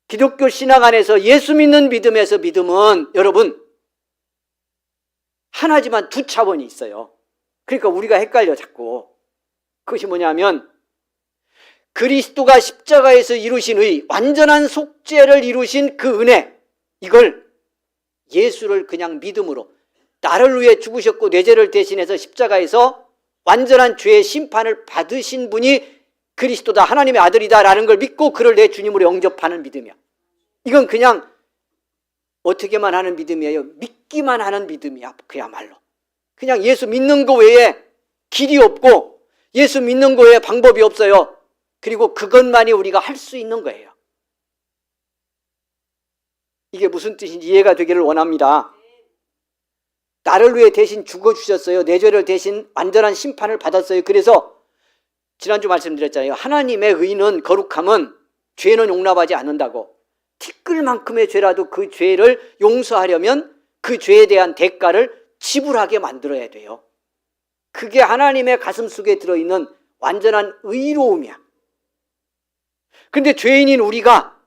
기독교 신학 안에서 예수 믿는 믿음에서 믿음은 여러분 하나지만 두 차원이 있어요. 그러니까 우리가 헷갈려 자꾸. 그것이 뭐냐면 그리스도가 십자가에서 이루신 의, 완전한 속죄를 이루신 그 은혜, 이걸 예수를 그냥 믿음으로 나를 위해 죽으셨고 내 죄를 대신해서 십자가에서 완전한 죄의 심판을 받으신 분이 그리스도다, 하나님의 아들이다라는 걸 믿고 그를 내 주님으로 영접하는 믿음이야. 이건 그냥 어떻게만 하는 믿음이에요. 믿기만 하는 믿음이야. 그야말로 그냥 예수 믿는 거 외에 길이 없고 예수 믿는 거 외에 방법이 없어요. 그리고 그것만이 우리가 할 수 있는 거예요. 이게 무슨 뜻인지 이해가 되기를 원합니다. 나를 위해 대신 죽어주셨어요. 내 죄를 대신 완전한 심판을 받았어요. 그래서 지난주 말씀드렸잖아요. 하나님의 의는, 거룩함은 죄는 용납하지 않는다고. 티끌만큼의 죄라도 그 죄를 용서하려면 그 죄에 대한 대가를 지불하게 만들어야 돼요. 그게 하나님의 가슴 속에 들어있는 완전한 의로움이야. 근데 죄인인 우리가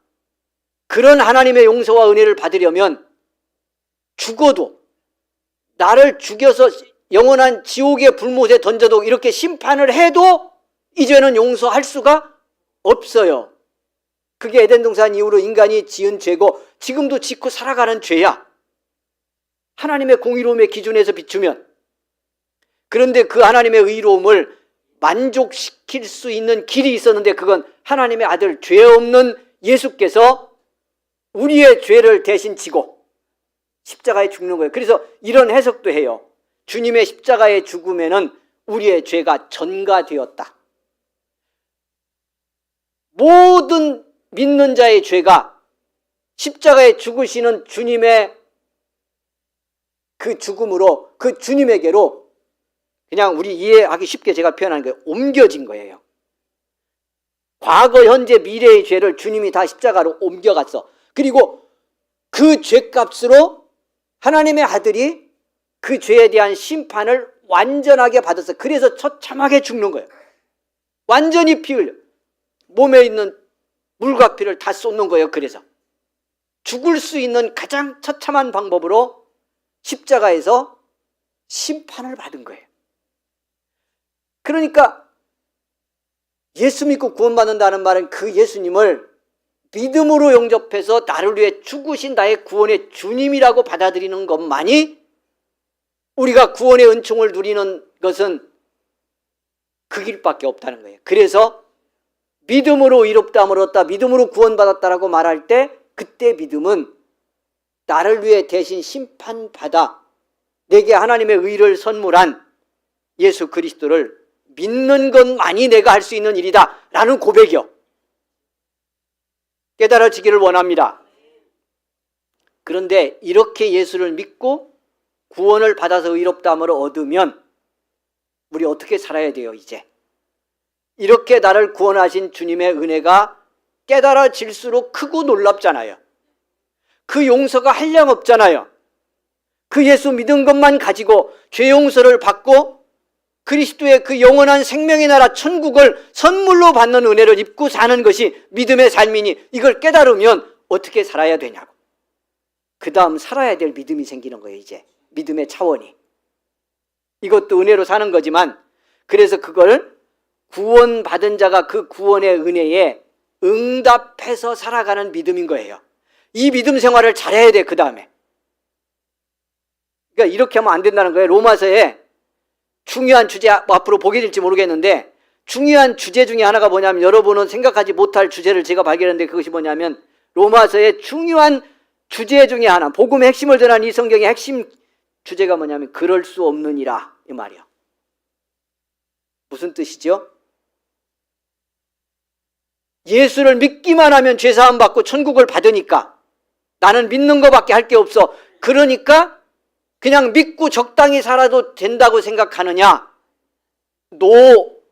그런 하나님의 용서와 은혜를 받으려면 죽어도, 나를 죽여서 영원한 지옥의 불못에 던져도 이렇게 심판을 해도 이 죄는 용서할 수가 없어요. 그게 에덴 동산 이후로 인간이 지은 죄고 지금도 짓고 살아가는 죄야. 하나님의 공의로움의 기준에서 비추면. 그런데 그 하나님의 의로움을 만족시킬 수 있는 길이 있었는데 그건 하나님의 아들 죄 없는 예수께서 우리의 죄를 대신 지고 십자가에 죽는 거예요. 그래서 이런 해석도 해요. 주님의 십자가의 죽음에는 우리의 죄가 전가되었다. 모든 믿는 자의 죄가 십자가에 죽으시는 주님의 그 죽음으로, 그 주님에게로 그냥 우리 이해하기 쉽게 제가 표현하는 거예요. 옮겨진 거예요. 과거, 현재, 미래의 죄를 주님이 다 십자가로 옮겨갔어. 그리고 그 죄값으로 하나님의 아들이 그 죄에 대한 심판을 완전하게 받았어. 그래서 처참하게 죽는 거예요. 완전히 피 흘려. 몸에 있는 물과 피를 다 쏟는 거예요. 그래서 죽을 수 있는 가장 처참한 방법으로 십자가에서 심판을 받은 거예요. 그러니까 예수 믿고 구원받는다는 말은 그 예수님을 믿음으로 영접해서 나를 위해 죽으신 나의 구원의 주님이라고 받아들이는 것만이 우리가 구원의 은총을 누리는 것은 그 길밖에 없다는 거예요. 그래서 믿음으로 의롭다함을 얻었다, 믿음으로 구원받았다라고 말할 때 그때 믿음은 나를 위해 대신 심판받아 내게 하나님의 의를 선물한 예수 그리스도를 믿는 것만이 내가 할 수 있는 일이다 라는 고백이요. 깨달아지기를 원합니다. 그런데 이렇게 예수를 믿고 구원을 받아서 의롭다함을 얻으면 우리 어떻게 살아야 돼요? 이제 이렇게 나를 구원하신 주님의 은혜가 깨달아질수록 크고 놀랍잖아요. 그 용서가 한량없잖아요. 그 예수 믿은 것만 가지고 죄 용서를 받고 그리스도의 그 영원한 생명의 나라 천국을 선물로 받는 은혜를 입고 사는 것이 믿음의 삶이니 이걸 깨달으면 어떻게 살아야 되냐고. 그 다음 살아야 될 믿음이 생기는 거예요. 이제 믿음의 차원이. 이것도 은혜로 사는 거지만 그래서 그걸 구원받은 자가 그 구원의 은혜에 응답해서 살아가는 믿음인 거예요. 이 믿음 생활을 잘해야 돼. 그 다음에 그러니까 이렇게 하면 안 된다는 거예요. 로마서에 중요한 주제, 앞으로 보게 될지 모르겠는데 중요한 주제 중에 하나가 뭐냐면, 여러분은 생각하지 못할 주제를 제가 발견했는데, 그것이 뭐냐면 로마서의 중요한 주제 중에 하나, 복음의 핵심을 전한 이 성경의 핵심 주제가 뭐냐면 그럴 수 없느니라, 이 말이야. 무슨 뜻이죠? 예수를 믿기만 하면 죄사함 받고 천국을 받으니까 나는 믿는 것밖에 할 게 없어. 그러니까 그냥 믿고 적당히 살아도 된다고 생각하느냐?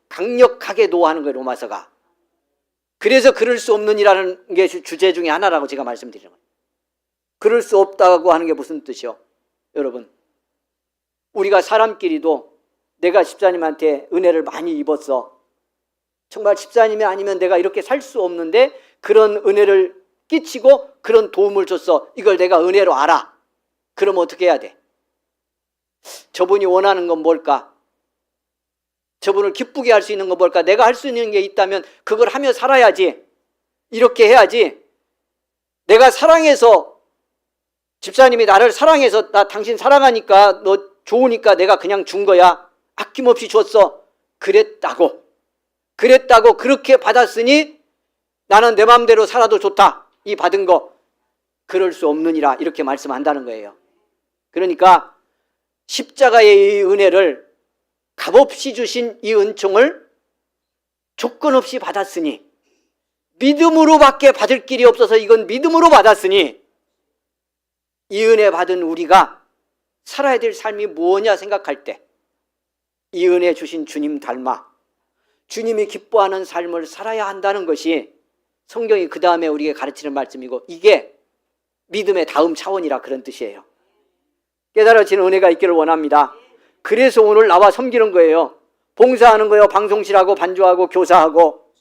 강력하게 노하는 거예요, 로마서가. 그래서 그럴 수 없느니라는 게 주제 중에 하나라고 제가 말씀드리는 거예요. 그럴 수 없다고 하는 게 무슨 뜻이요? 여러분, 우리가 사람끼리도 내가 집사님한테 은혜를 많이 입었어. 정말 집사님이 아니면 내가 이렇게 살 수 없는데 그런 은혜를 끼치고 그런 도움을 줬어. 이걸 내가 은혜로 알아. 그럼 어떻게 해야 돼? 저분이 원하는 건 뭘까? 저분을 기쁘게 할 수 있는 건 뭘까? 내가 할 수 있는 게 있다면 그걸 하며 살아야지. 이렇게 해야지. 내가 사랑해서, 집사님이 나를 사랑해서 나 당신 사랑하니까 너 좋으니까 내가 그냥 준 거야. 아낌없이 줬어. 그랬다고 그렇게 받았으니 나는 내 마음대로 살아도 좋다. 이 받은 거 그럴 수 없느니라, 이렇게 말씀한다는 거예요. 그러니까 십자가의 이 은혜를, 값없이 주신 이 은총을 조건 없이 받았으니, 믿음으로밖에 받을 길이 없어서 이건 믿음으로 받았으니, 이 은혜 받은 우리가 살아야 될 삶이 무엇이냐 생각할 때 이 은혜 주신 주님 닮아 주님이 기뻐하는 삶을 살아야 한다는 것이 성경이 그 다음에 우리에게 가르치는 말씀이고, 이게 믿음의 다음 차원이라, 그런 뜻이에요. 깨달아지는 은혜가 있기를 원합니다. 그래서 오늘 나와 섬기는 거예요. 봉사하는 거예요. 방송실하고 반주하고 교사하고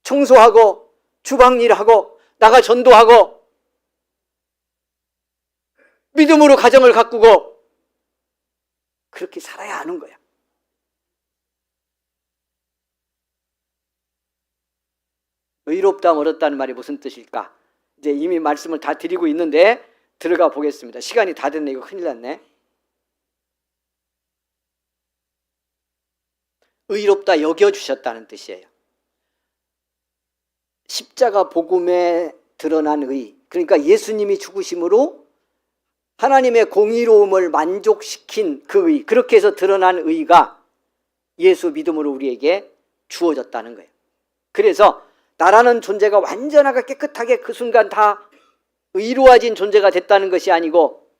청소하고 주방일하고 나가 전도하고 믿음으로 가정을 가꾸고 그렇게 살아야 하는 거야. 의롭다 멀었다는 말이 무슨 뜻일까? 이제 이미 말씀을 다 드리고 있는데 들어가 보겠습니다. 시간이 다 됐네. 이거 큰일 났네. 의롭다 여겨주셨다는 뜻이에요. 십자가 복음에 드러난 의, 그러니까 예수님이 죽으심으로 하나님의 공의로움을 만족시킨 그 의, 그렇게 해서 드러난 의가 예수 믿음으로 우리에게 주어졌다는 거예요. 그래서 나라는 존재가 완전하게 깨끗하게 그 순간 다 의로워진 존재가 됐다는 것이 아니고,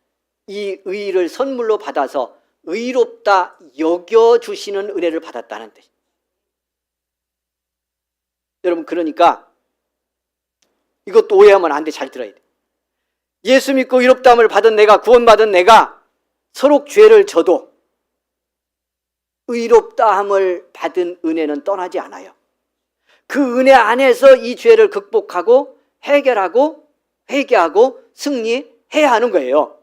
이 의를 선물로 받아서 의롭다 여겨주시는 은혜를 받았다는 뜻. 여러분, 그러니까 이것도 오해하면 안 돼. 잘 들어야 돼. 예수 믿고 의롭다함을 받은 내가, 구원받은 내가 서로 죄를 져도 의롭다함을 받은 은혜는 떠나지 않아요. 그 은혜 안에서 이 죄를 극복하고 해결하고 회개하고 승리해야 하는 거예요.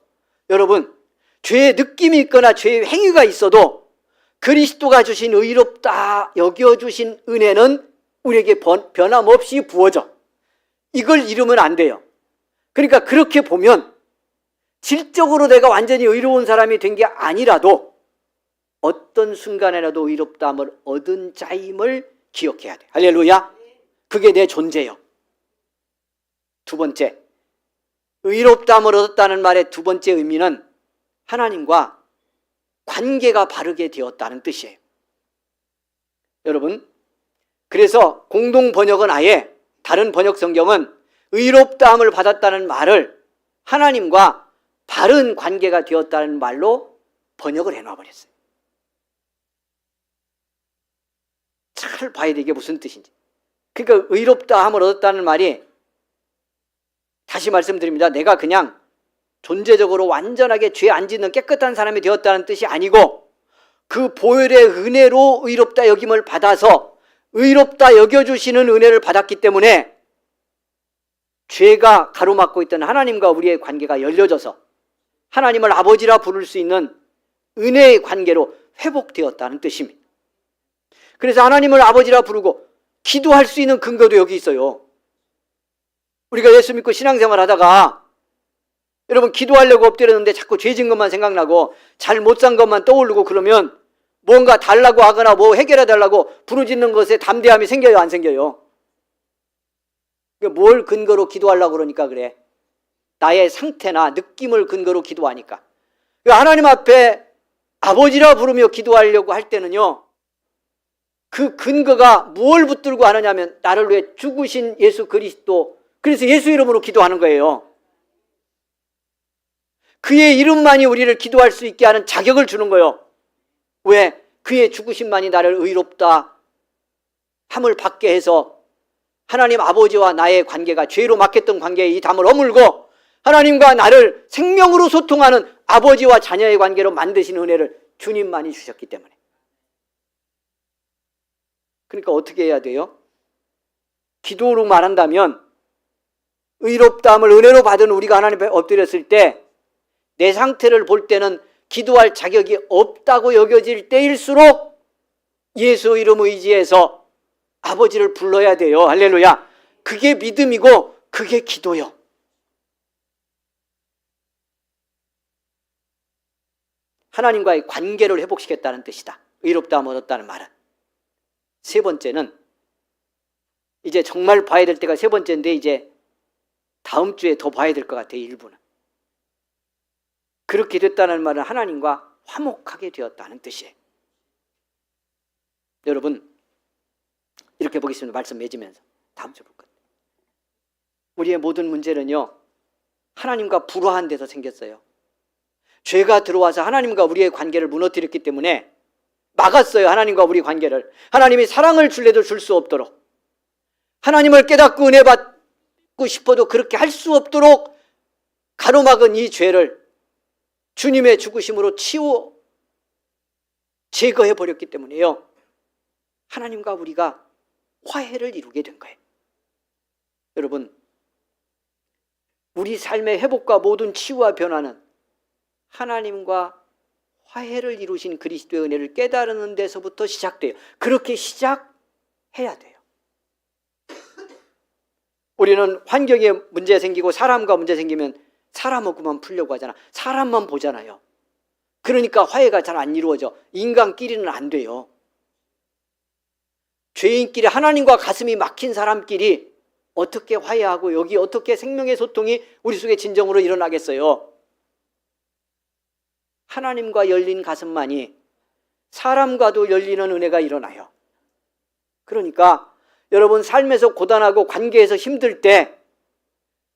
여러분, 죄의 느낌이 있거나 죄의 행위가 있어도 그리스도가 주신 의롭다 여겨주신 은혜는 우리에게 변함없이 부어져. 이걸 잃으면 안 돼요. 그러니까 그렇게 보면 질적으로 내가 완전히 의로운 사람이 된 게 아니라도 어떤 순간에라도 의롭다함을 얻은 자임을 기억해야 돼. 할렐루야. 그게 내 존재요. 두 번째, 의롭다함을 얻었다는 말의 두 번째 의미는 하나님과 관계가 바르게 되었다는 뜻이에요. 여러분, 그래서 공동 번역은 아예, 다른 번역 성경은 의롭다함을 받았다는 말을 하나님과 바른 관계가 되었다는 말로 번역을 해놔버렸어요. 잘 봐야 돼, 이게 무슨 뜻인지. 그러니까 의롭다함을 얻었다는 말이, 다시 말씀드립니다, 내가 그냥 존재적으로 완전하게 죄 안 짓는 깨끗한 사람이 되었다는 뜻이 아니고, 그 보혈의 은혜로 의롭다 여김을 받아서 의롭다 여겨주시는 은혜를 받았기 때문에 죄가 가로막고 있던 하나님과 우리의 관계가 열려져서 하나님을 아버지라 부를 수 있는 은혜의 관계로 회복되었다는 뜻입니다. 그래서 하나님을 아버지라 부르고 기도할 수 있는 근거도 여기 있어요. 우리가 예수 믿고 신앙생활 하다가 여러분 기도하려고 엎드렸는데 자꾸 죄진 것만 생각나고 잘 못 산 것만 떠오르고 그러면 뭔가 달라고 하거나 뭐 해결해 달라고 부르짖는 것에 담대함이 생겨요, 안 생겨요? 뭘 근거로 기도하려고 그러니까 그래? 나의 상태나 느낌을 근거로 기도하니까. 하나님 앞에 아버지라 부르며 기도하려고 할 때는요, 그 근거가 뭘 붙들고 하느냐면 나를 위해 죽으신 예수 그리스도, 그래서 예수 이름으로 기도하는 거예요. 그의 이름만이 우리를 기도할 수 있게 하는 자격을 주는 거예요. 왜? 그의 죽으심만이 나를 의롭다 함을 받게 해서 하나님 아버지와 나의 관계가 죄로 막혔던 관계에 이 담을 허물고 하나님과 나를 생명으로 소통하는 아버지와 자녀의 관계로 만드신 은혜를 주님만이 주셨기 때문에. 그러니까 어떻게 해야 돼요? 기도로 말한다면 의롭다함을 은혜로 받은 우리가 하나님 앞에 엎드렸을 때 내 상태를 볼 때는 기도할 자격이 없다고 여겨질 때일수록 예수 이름 의지해서 아버지를 불러야 돼요. 할렐루야. 그게 믿음이고 그게 기도요. 하나님과의 관계를 회복시켰다는 뜻이다. 의롭다함을 얻었다는 말은. 세 번째는 이제 정말 봐야 될 때가 세 번째인데 이제 다음 주에 더 봐야 될 것 같아요. 일부는. 그렇게 됐다는 말은 하나님과 화목하게 되었다는 뜻이에요. 여러분 이렇게 보겠습니다. 말씀 맺으면서 다음 주에 볼 거예요. 우리의 모든 문제는요, 하나님과 불화한 데서 생겼어요. 죄가 들어와서 하나님과 우리의 관계를 무너뜨렸기 때문에 막았어요. 하나님과 우리 관계를. 하나님이 사랑을 줄래도 줄 수 없도록, 하나님을 깨닫고 은혜 받고 싶어도 그렇게 할 수 없도록 가로막은 이 죄를 주님의 죽으심으로 치워 제거해 버렸기 때문에요, 하나님과 우리가 화해를 이루게 된 거예요. 여러분, 우리 삶의 회복과 모든 치유와 변화는 하나님과 화해를 이루신 그리스도의 은혜를 깨달는 데서부터 시작돼요. 그렇게 시작해야 돼요. 우리는 환경에 문제 생기고 사람과 문제 생기면 사람하고만 풀려고 하잖아. 사람만 보잖아요. 그러니까 화해가 잘 안 이루어져. 인간끼리는 안 돼요. 죄인끼리, 하나님과 가슴이 막힌 사람끼리 어떻게 화해하고 여기 어떻게 생명의 소통이 우리 속에 진정으로 일어나겠어요? 하나님과 열린 가슴만이 사람과도 열리는 은혜가 일어나요. 그러니까 여러분 삶에서 고단하고 관계에서 힘들 때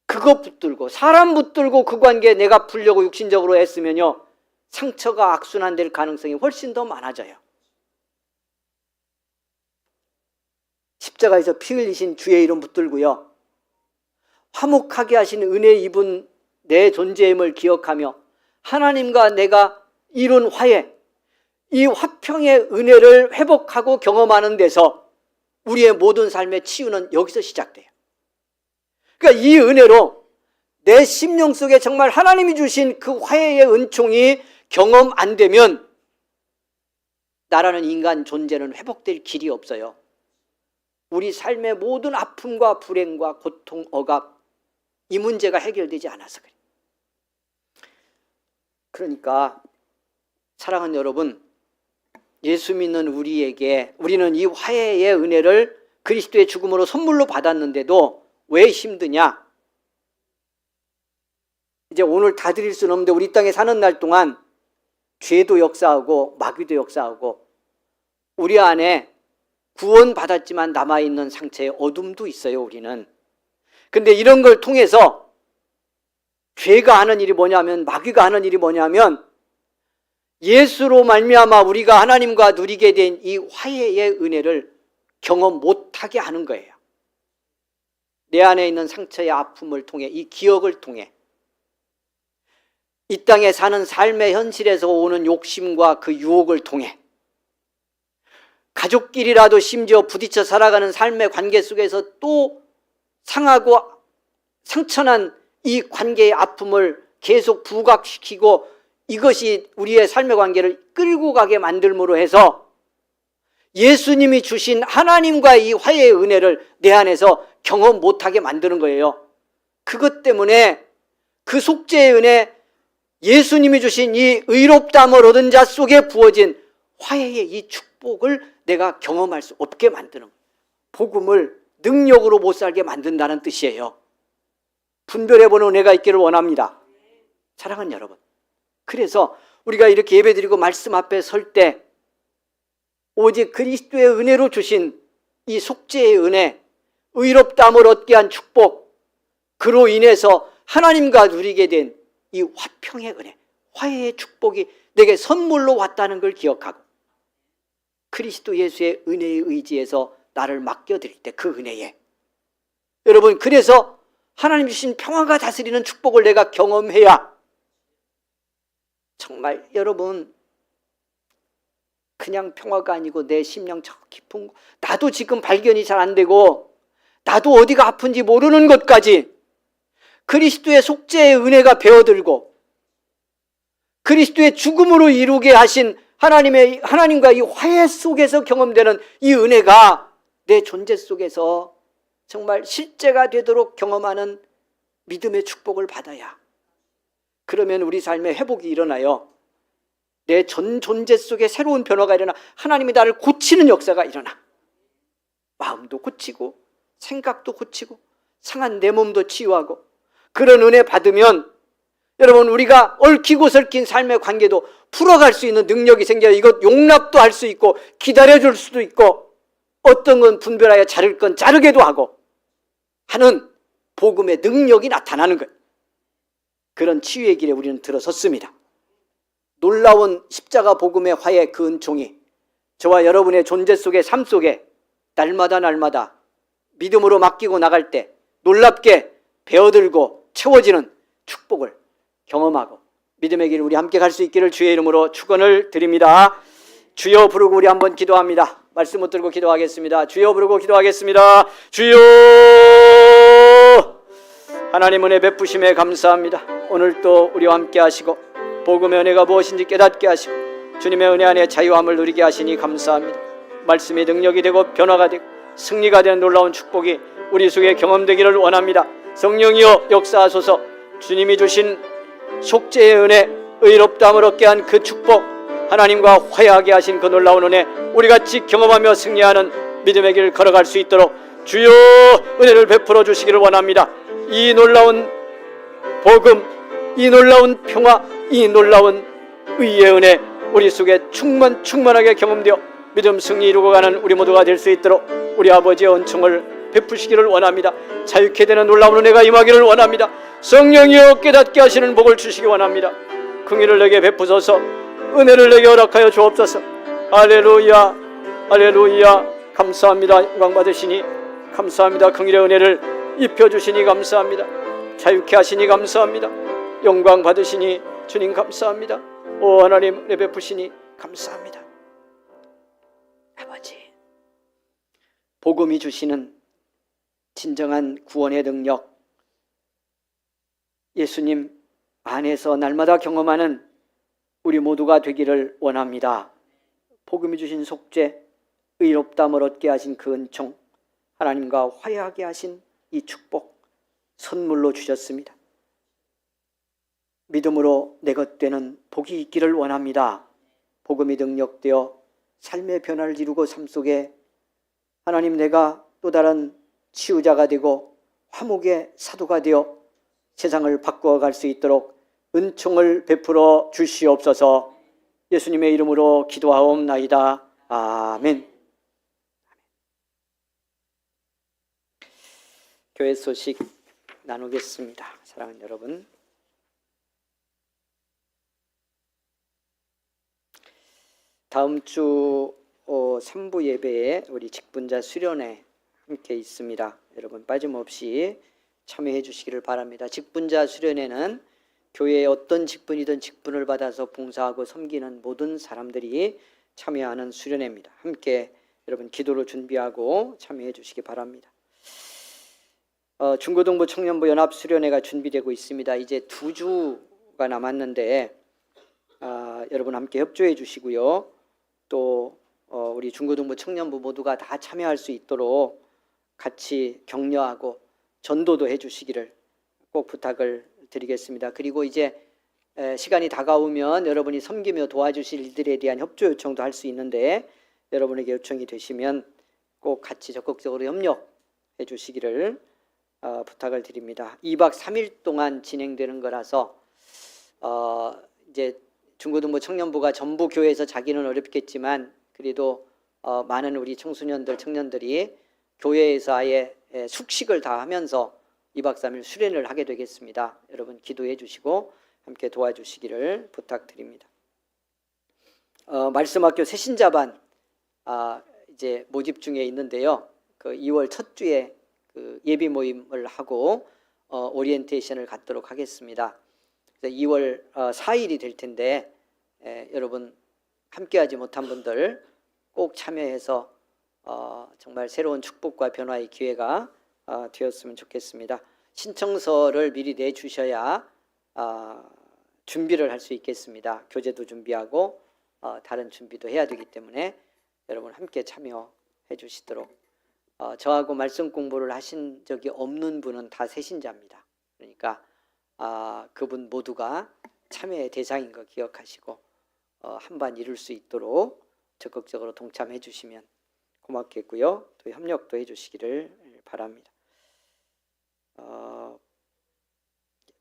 그것 붙들고 사람 붙들고 그 관계에 내가 풀려고 육신적으로 애쓰면요, 상처가 악순환될 가능성이 훨씬 더 많아져요. 십자가에서 피 흘리신 주의 이름 붙들고요, 화목하게 하신 은혜 입은 내 존재임을 기억하며 하나님과 내가 이룬 화해, 이 화평의 은혜를 회복하고 경험하는 데서 우리의 모든 삶의 치유는 여기서 시작돼요. 그러니까 이 은혜로 내 심령 속에 정말 하나님이 주신 그 화해의 은총이 경험 안 되면 나라는 인간 존재는 회복될 길이 없어요. 우리 삶의 모든 아픔과 불행과 고통, 억압, 이 문제가 해결되지 않아서 그래요. 그러니까 사랑하는 여러분, 예수 믿는 우리는 이 화해의 은혜를 그리스도의 죽음으로 선물로 받았는데도 왜 힘드냐? 이제 오늘 다 드릴 수는 없는데 우리 땅에 사는 날 동안 죄도 역사하고 마귀도 역사하고 우리 안에 구원받았지만 남아있는 상처의 어둠도 있어요, 우리는. 근데 이런 걸 통해서 죄가 하는 일이 뭐냐면, 마귀가 하는 일이 뭐냐면 예수로 말미암아 우리가 하나님과 누리게 된 이 화해의 은혜를 경험 못하게 하는 거예요. 내 안에 있는 상처의 아픔을 통해, 이 기억을 통해, 이 땅에 사는 삶의 현실에서 오는 욕심과 그 유혹을 통해, 가족끼리라도 심지어 부딪혀 살아가는 삶의 관계 속에서 또 상하고 상처난 이 관계의 아픔을 계속 부각시키고 이것이 우리의 삶의 관계를 끌고 가게 만들므로 해서 예수님이 주신 하나님과 이 화해의 은혜를 내 안에서 경험 못하게 만드는 거예요. 그것 때문에 그 속죄의 은혜, 예수님이 주신 이 의롭다함을 얻은 자 속에 부어진 화해의 이 축복을 내가 경험할 수 없게 만드는 거예요. 복음을 능력으로 못 살게 만든다는 뜻이에요. 분별해보는 은혜가 있기를 원합니다. 사랑하는 여러분, 그래서 우리가 이렇게 예배드리고 말씀 앞에 설 때 오직 그리스도의 은혜로 주신 이 속죄의 은혜, 의롭다함을 얻게 한 축복, 그로 인해서 하나님과 누리게 된 이 화평의 은혜, 화해의 축복이 내게 선물로 왔다는 걸 기억하고 그리스도 예수의 은혜에 의지해서 나를 맡겨드릴 때 그 은혜에, 여러분, 그래서 하나님 주신 평화가 다스리는 축복을 내가 경험해야 정말 여러분 그냥 평화가 아니고 내 심령 저 깊은, 나도 지금 발견이 잘 안 되고 나도 어디가 아픈지 모르는 것까지 그리스도의 속죄의 은혜가 배어들고 그리스도의 죽음으로 이루게 하신 하나님과 이 화해 속에서 경험되는 이 은혜가 내 존재 속에서 정말 실제가 되도록 경험하는 믿음의 축복을 받아야, 그러면 우리 삶에 회복이 일어나요. 내 전 존재 속에 새로운 변화가 일어나 하나님이 나를 고치는 역사가 일어나. 마음도 고치고 생각도 고치고 상한 내 몸도 치유하고, 그런 은혜 받으면 여러분 우리가 얽히고 설킨 삶의 관계도 풀어갈 수 있는 능력이 생겨요. 이것 용납도 할 수 있고 기다려줄 수도 있고 어떤 건 분별하여 자를 건 자르게도 하고 하는 복음의 능력이 나타나는 거예요. 그런 치유의 길에 우리는 들어섰습니다. 놀라운 십자가 복음의 화해 그 은총이 저와 여러분의 존재 속의 삶 속에 날마다 믿음으로 맡기고 나갈 때 놀랍게 배어들고 채워지는 축복을 경험하고 믿음의 길을 우리 함께 갈 수 있기를 주의 이름으로 축원을 드립니다. 주여 부르고 우리 한번 기도합니다. 말씀 붙들고 기도하겠습니다. 주여 부르고 기도하겠습니다. 주여, 하나님 은혜 베푸심에 감사합니다. 오늘 또 우리와 함께 하시고 복음의 은혜가 무엇인지 깨닫게 하시고 주님의 은혜 안에 자유함을 누리게 하시니 감사합니다. 말씀이 능력이 되고 변화가 되고 승리가 되는 놀라운 축복이 우리 속에 경험되기를 원합니다. 성령이여 역사하소서. 주님이 주신 속죄의 은혜, 의롭다함을 얻게 한 그 축복, 하나님과 화해하게 하신 그 놀라운 은혜 우리 같이 경험하며 승리하는 믿음의 길을 걸어갈 수 있도록 주여 은혜를 베풀어 주시기를 원합니다. 이 놀라운 복음, 이 놀라운 평화, 이 놀라운 의의 은혜 우리 속에 충만하게 경험되어 믿음 승리 이루고 가는 우리 모두가 될 수 있도록 우리 아버지의 은총을 베푸시기를 원합니다. 자유케 되는 놀라운 은혜가 임하기를 원합니다. 성령이여 깨닫게 하시는 복을 주시기 원합니다. 긍휼을 내게 베푸소서. 은혜를 내게 허락하여 주옵소서. 할렐루야, 할렐루야. 감사합니다. 영광 받으시니 감사합니다. 긍휼의 은혜를 입혀주시니 감사합니다. 자유케 하시니 감사합니다. 영광 받으시니 주님 감사합니다. 오 하나님 은혜 베푸시니 감사합니다. 아버지, 복음이 주시는 진정한 구원의 능력, 예수님 안에서 날마다 경험하는 우리 모두가 되기를 원합니다. 복음이 주신 속죄, 의롭다함을 얻게 하신 그 은총, 하나님과 화해하게 하신 이 축복 선물로 주셨습니다. 믿음으로 내 것 되는 복이 있기를 원합니다. 복음이 능력되어 삶의 변화를 이루고 삶 속에 하나님 내가 또 다른 치유자가 되고 화목의 사도가 되어 세상을 바꾸어 갈 수 있도록 은총을 베풀어 주시옵소서. 예수님의 이름으로 기도하옵나이다. 아멘. 교회 소식 나누겠습니다. 사랑하는 여러분, 다음 주 3부 예배에 우리 직분자 수련회 함께 있습니다. 여러분 빠짐없이 참여해 주시기를 바랍니다. 직분자 수련회는 교회의 어떤 직분이든 직분을 받아서 봉사하고 섬기는 모든 사람들이 참여하는 수련회입니다. 함께 여러분 기도로 준비하고 참여해 주시기 바랍니다. 중고등부 청년부 연합 수련회가 준비되고 있습니다. 이제 2주가 남았는데 여러분 함께 협조해 주시고요. 또 우리 중고등부 청년부 모두가 다 참여할 수 있도록 같이 격려하고 전도도 해주시기를 꼭 부탁을 드리겠습니다. 그리고 이제 시간이 다가오면 여러분이 섬기며 도와주실 일들에 대한 협조 요청도 할 수 있는데 여러분에게 요청이 되시면 꼭 같이 적극적으로 협력해 주시기를 부탁을 드립니다. 2박 3일 동안 진행되는 거라서 이제 중고등부 청년부가 전부 교회에서 자기는 어렵겠지만 그래도 많은 우리 청소년들 청년들이 교회에서 아예 숙식을 다 하면서 2박 3일 수련을 하게 되겠습니다. 여러분 기도해 주시고 함께 도와주시기를 부탁드립니다. 말씀학교 새신자반 이제 모집 중에 있는데요. 그 2월 첫 주에 그 예비 모임을 하고 오리엔테이션을 갖도록 하겠습니다. 그래서 2월 4일이 될 텐데 여러분 함께하지 못한 분들 꼭 참여해서 정말 새로운 축복과 변화의 기회가 되었으면 좋겠습니다. 신청서를 미리 내주셔야 준비를 할 수 있겠습니다. 교재도 준비하고 다른 준비도 해야 되기 때문에 여러분 함께 참여해 주시도록 저하고 말씀 공부를 하신 적이 없는 분은 다 새신자입니다. 그러니까 그분 모두가 참여의 대상인 거 기억하시고 한반 이룰 수 있도록 적극적으로 동참해 주시면 고맙겠고요. 또 협력도 해 주시기를 바랍니다.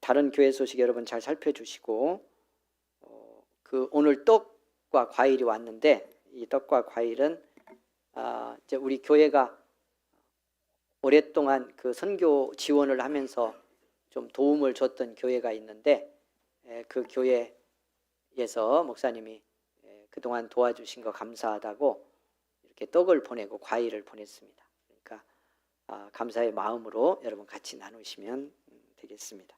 다른 교회 소식 여러분 잘 살펴주시고 그 오늘 떡과 과일이 왔는데 이 떡과 과일은 이제 우리 교회가 오랫동안 그 선교 지원을 하면서 좀 도움을 줬던 교회가 있는데 그 교회에서 목사님이 그동안 도와주신 거 감사하다고 이렇게 떡을 보내고 과일을 보냈습니다. 그러니까 감사의 마음으로 여러분 같이 나누시면 되겠습니다.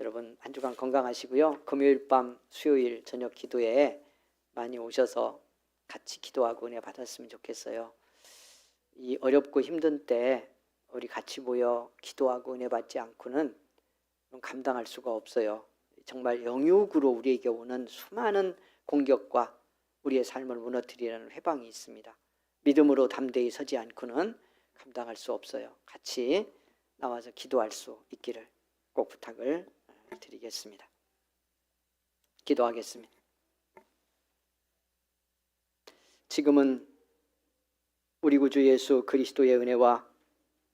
여러분 한 주간 건강하시고요. 금요일 밤 수요일 저녁 기도에 많이 오셔서 같이 기도하고 은혜 받았으면 좋겠어요. 이 어렵고 힘든 때 우리 같이 모여 기도하고 은혜 받지 않고는 감당할 수가 없어요. 정말 영육으로 우리에게 오는 수많은 공격과 우리의 삶을 무너뜨리는 회방이 있습니다. 믿음으로 담대히 서지 않고는 감당할 수 없어요. 같이 나와서 기도할 수 있기를 꼭 부탁을 드리겠습니다. 기도하겠습니다. 지금은 우리 구주 예수 그리스도의 은혜와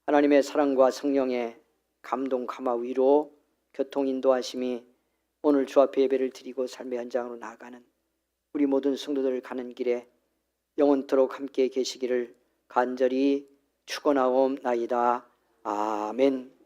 하나님의 사랑과 성령의 감동, 감화, 위로, 교통, 인도하심이 오늘 주 앞에 예배를 드리고 삶의 현장으로 나아가는 우리 모든 성도들 가는 길에 영원토록 함께 계시기를 간절히 축원하옵나이다. 아멘.